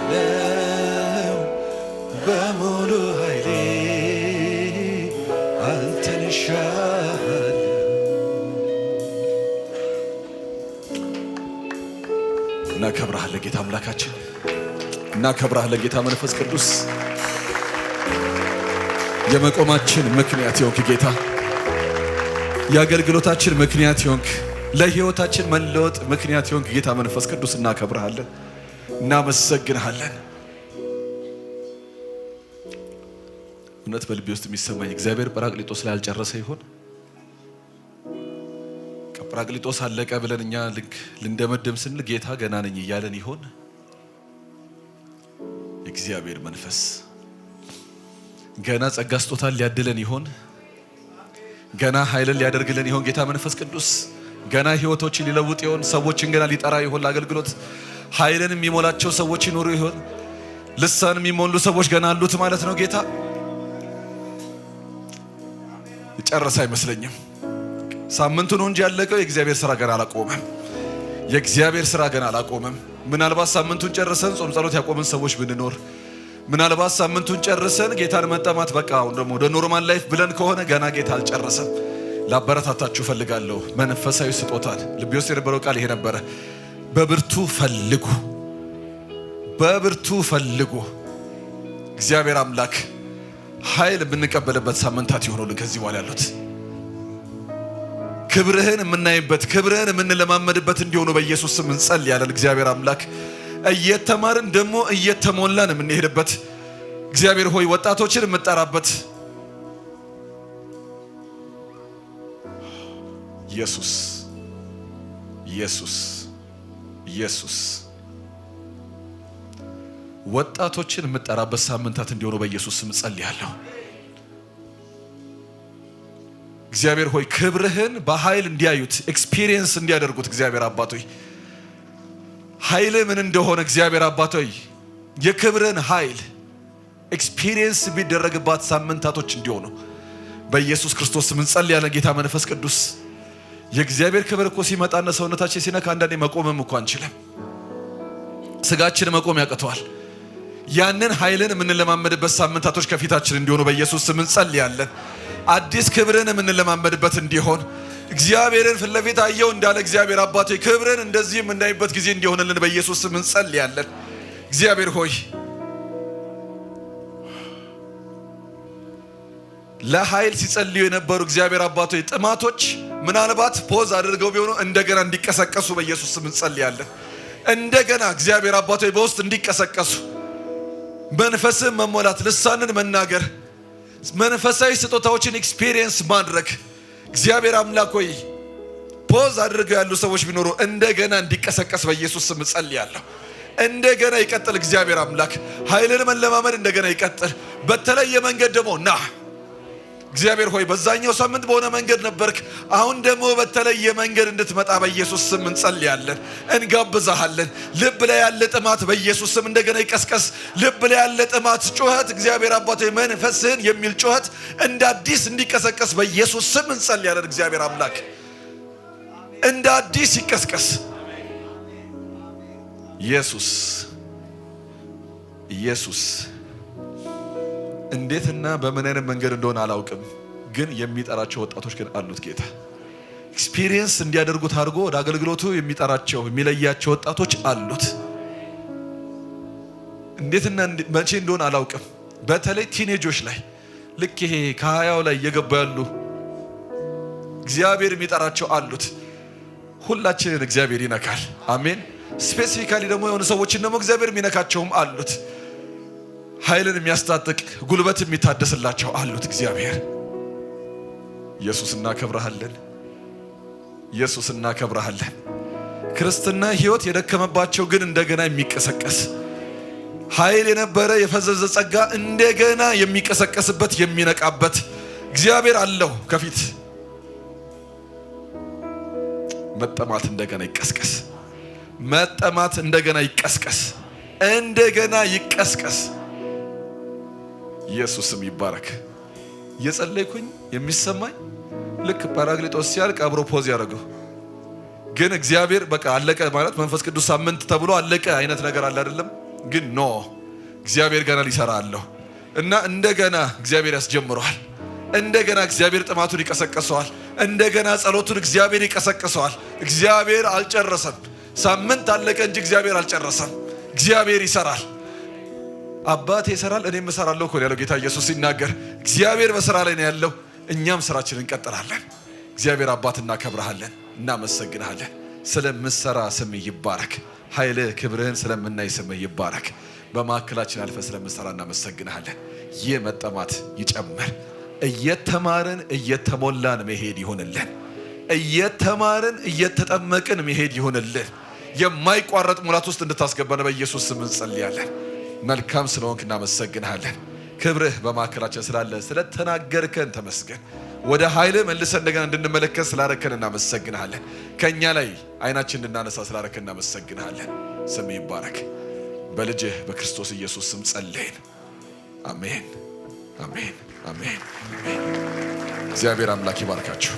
ፈልግሃለሁ በሙሉ ኃይሌ አንተን እሻለሁ። እናከብርሃለን ጌታ አምላካችን፣ እናከብርሃለን ጌታ መንፈስ ቅዱስ። የመቆማችን ምክንያት ይሆንክ ጌታ፣ የአገልግሎታችን ምክንያት ይሆንክ፣ ለሕይወታችን መለወጥ ምክንያት ይሆንክ ጌታ መንፈስ ቅዱስ። እናከብርሃለን፣ እናመሰግንሃለን። እውነት በልቤ ውስጥ የሚሰማኝ እግዚአብሔር ጰራቅሊጦስ ላይ አልጨረሰ ይሆን? ጰራቅሊጦስ አለቀ ብለን እኛ ልንደመድም ስንል ጌታ ገና ነኝ እያለን ይሆን? እግዚአብሔር መንፈስ ገና ጸጋ ስጦታን ሊያድለን ይሆን? ገና ኃይልን ሊያደርግልን ይሆን? ጌታ መንፈስ ቅዱስ ገና ሕይወቶችን ሊለውጥ ይሆን? ሰዎችን ገና ሊጠራ ይሆን? ለአገልግሎት ኃይልን የሚሞላቸው ሰዎች ይኖሩ ይሆን? ልሳን የሚሞሉ ሰዎች ገና አሉት ማለት ነው። ጌታ ጨረሰ አይመስለኝም። ሳምንቱ ነው እንጂ ያለቀው የእግዚአብሔር ሥራ ገና አላቆመም። የእግዚአብሔር ሥራ ገና አላቆመም። ምናልባት ሳምንቱን ጨርሰን ጾም ጸሎት ያቆምን ሰዎች ብንኖር፣ ምናልባት ሳምንቱን ጨርሰን ጌታን መጠማት በቃ አሁን ደግሞ ወደ ኖርማል ላይፍ ብለን ከሆነ ገና ጌታ አልጨረሰም። ላበረታታችሁ ፈልጋለሁ። መንፈሳዊ ስጦታን ልቤ ውስጥ የነበረው ቃል ይሄ ነበረ። በብርቱ ፈልጉ፣ በብርቱ ፈልጉ። እግዚአብሔር አምላክ ኃይል የምንቀበልበት ሳምንታት ይሆኑልን ከዚህ በኋላ ያሉት። ክብርህን የምናይበት፣ ክብርህን የምንለማመድበት እንዲሆኑ በኢየሱስ ስም እንጸልያለን። እግዚአብሔር አምላክ እየተማርን ደግሞ እየተሞላን የምንሄድበት፣ እግዚአብሔር ሆይ ወጣቶችን የምጠራበት ኢየሱስ ኢየሱስ ኢየሱስ ወጣቶችን የምጠራበት ሳምንታት እንዲሆኑ በኢየሱስ ስም ጸልያለሁ። እግዚአብሔር ሆይ ክብርህን በኃይል እንዲያዩት፣ ኤክስፒሪየንስ እንዲያደርጉት እግዚአብሔር አባቶይ ኃይል ምን እንደሆነ እግዚአብሔር አባቶይ የክብርን ኃይል ኤክስፒሪየንስ ቢደረግባት ሳምንታቶች እንዲሆኑ በኢየሱስ ክርስቶስ ስም እንጸልያለን። ጌታ መንፈስ ቅዱስ የእግዚአብሔር ክብር እኮ ሲመጣና ሰውነታችን ሲነካ አንዳንዴ መቆምም እኮ አንችልም። ስጋችን መቆም ያቅተዋል። ያንን ኃይልን የምንለማመድበት ሳምንታቶች ከፊታችን እንዲሆኑ በኢየሱስ ስም እንጸልያለን። አዲስ ክብርን የምንለማመድበት እንዲሆን እግዚአብሔርን ፊት ለፊት አየው እንዳለ እግዚአብሔር አባቴ ክብርን እንደዚህ የምናይበት ጊዜ እንዲሆንልን በኢየሱስ ስም እንጸልያለን። እግዚአብሔር ሆይ ለኃይል ሲጸልዩ የነበሩ እግዚአብሔር አባቴ ጥማቶች ምናልባት ፖዝ አድርገው ቢሆኑ እንደገና እንዲቀሰቀሱ በኢየሱስ ስም እንጸልያለን። እንደገና እግዚአብሔር አባቴ በውስጥ እንዲቀሰቀሱ መንፈስን መሞላት፣ ልሳንን መናገር፣ መንፈሳዊ ስጦታዎችን ኤክስፒሪየንስ ማድረግ እግዚአብሔር አምላክ ሆይ ፖዝ አድርገው ያሉ ሰዎች ቢኖሩ እንደገና እንዲቀሰቀስ በኢየሱስ ስም ጸልያለሁ። እንደገና ይቀጥል እግዚአብሔር አምላክ ኃይልን መለማመድ እንደገና ይቀጥል። በተለየ መንገድ ደግሞ ና እግዚአብሔር ሆይ በዛኛው ሳምንት በሆነ መንገድ ነበርክ፣ አሁን ደግሞ በተለየ መንገድ እንድትመጣ በኢየሱስ ስም እንጸልያለን፣ እንጋብዛሃለን። ልብ ላይ ያለ ጥማት በኢየሱስ ስም እንደገና ይቀስቀስ። ልብ ላይ ያለ ጥማት ጩኸት እግዚአብሔር አባቴ መንፈስህን የሚል ጩኸት እንደ አዲስ እንዲቀሰቀስ በኢየሱስ ስም እንጸልያለን። እግዚአብሔር አምላክ እንደ አዲስ ይቀስቀስ። ኢየሱስ ኢየሱስ እንዴትና በምን አይነት መንገድ እንደሆነ አላውቅም፣ ግን የሚጠራቸው ወጣቶች ግን አሉት። ጌታ ኤክስፒሪየንስ እንዲያደርጉት አድርጎ ወደ አገልግሎቱ የሚጠራቸው የሚለያቸው ወጣቶች አሉት። እንዴትና መቼ እንደሆነ አላውቅም። በተለይ ቲኔጆች ላይ ልክ ይሄ ከ20 ላይ እየገባ ያሉ እግዚአብሔር የሚጠራቸው አሉት። ሁላችንን እግዚአብሔር ይነካል። አሜን። ስፔሲፊካሊ ደግሞ የሆኑ ሰዎችን ደግሞ እግዚአብሔር የሚነካቸውም አሉት። ኃይልን የሚያስታጥቅ ጉልበት የሚታደስላቸው አሉት። እግዚአብሔር ኢየሱስ እናከብረሃለን። ኢየሱስ እናከብረሃለን። ክርስትና ሕይወት የደከመባቸው ግን እንደገና የሚቀሰቀስ ኃይል የነበረ የፈዘዘ ጸጋ እንደገና የሚቀሰቀስበት የሚነቃበት እግዚአብሔር አለው ከፊት። መጠማት እንደገና ይቀስቀስ። መጠማት እንደገና ይቀስቀስ። እንደገና ይቀስቀስ። ኢየሱስም ይባረክ። የጸለይኩኝ የሚሰማኝ ልክ ጳራቅሊጦስ ሲያልቅ አብሮ ፖዝ ያደረገው ግን እግዚአብሔር በቃ አለቀ ማለት መንፈስ ቅዱስ ሳምንት ተብሎ አለቀ አይነት ነገር አለ አይደለም። ግን ኖ እግዚአብሔር ገና ሊሰራ አለው እና እንደገና እግዚአብሔር ያስጀምረዋል። እንደገና እግዚአብሔር ጥማቱን ይቀሰቅሰዋል። እንደገና ጸሎቱን እግዚአብሔር ይቀሰቅሰዋል። እግዚአብሔር አልጨረሰም። ሳምንት አለቀ እንጂ እግዚአብሔር አልጨረሰም። እግዚአብሔር ይሰራል። አባቴ ይሰራል እኔም እሰራለሁ እኮ ያለው ጌታ ኢየሱስ ሲናገር እግዚአብሔር በስራ ላይ ነው ያለው። እኛም ስራችንን እንቀጥላለን። እግዚአብሔር አባት እናከብርሃለን፣ እናመሰግንሃለን። ስለምሰራ ስምህ ይባረክ። ኃይልህ ክብርህን ስለምናይ ስምህ ይባረክ። በማዕከላችን አልፈ ስለምሰራ እናመሰግንሃለን። ይህ መጠማት ይጨምር። እየተማርን እየተሞላን መሄድ ይሁንልን። እየተማርን እየተጠመቅን መሄድ ይሁንልን። የማይቋረጥ ሙላት ውስጥ እንድታስገባን በኢየሱስ ስም እንጸልያለን። መልካም ስለሆንክ እናመሰግንሃለን። ክብርህ በማዕከላችን ስላለ ስለተናገርከን ተመስገን። ወደ ኃይል መልሰን እንደገና እንድንመለከት ስላረከን እናመሰግንሃለን። ከኛ ላይ አይናችን እንድናነሳ ስላረከን እናመሰግንሃለን። ስም ይባረክ። በልጅህ በክርስቶስ ኢየሱስ ስም ጸለይን። አሜን፣ አሜን፣ አሜን። እግዚአብሔር አምላክ ይባርካችሁ።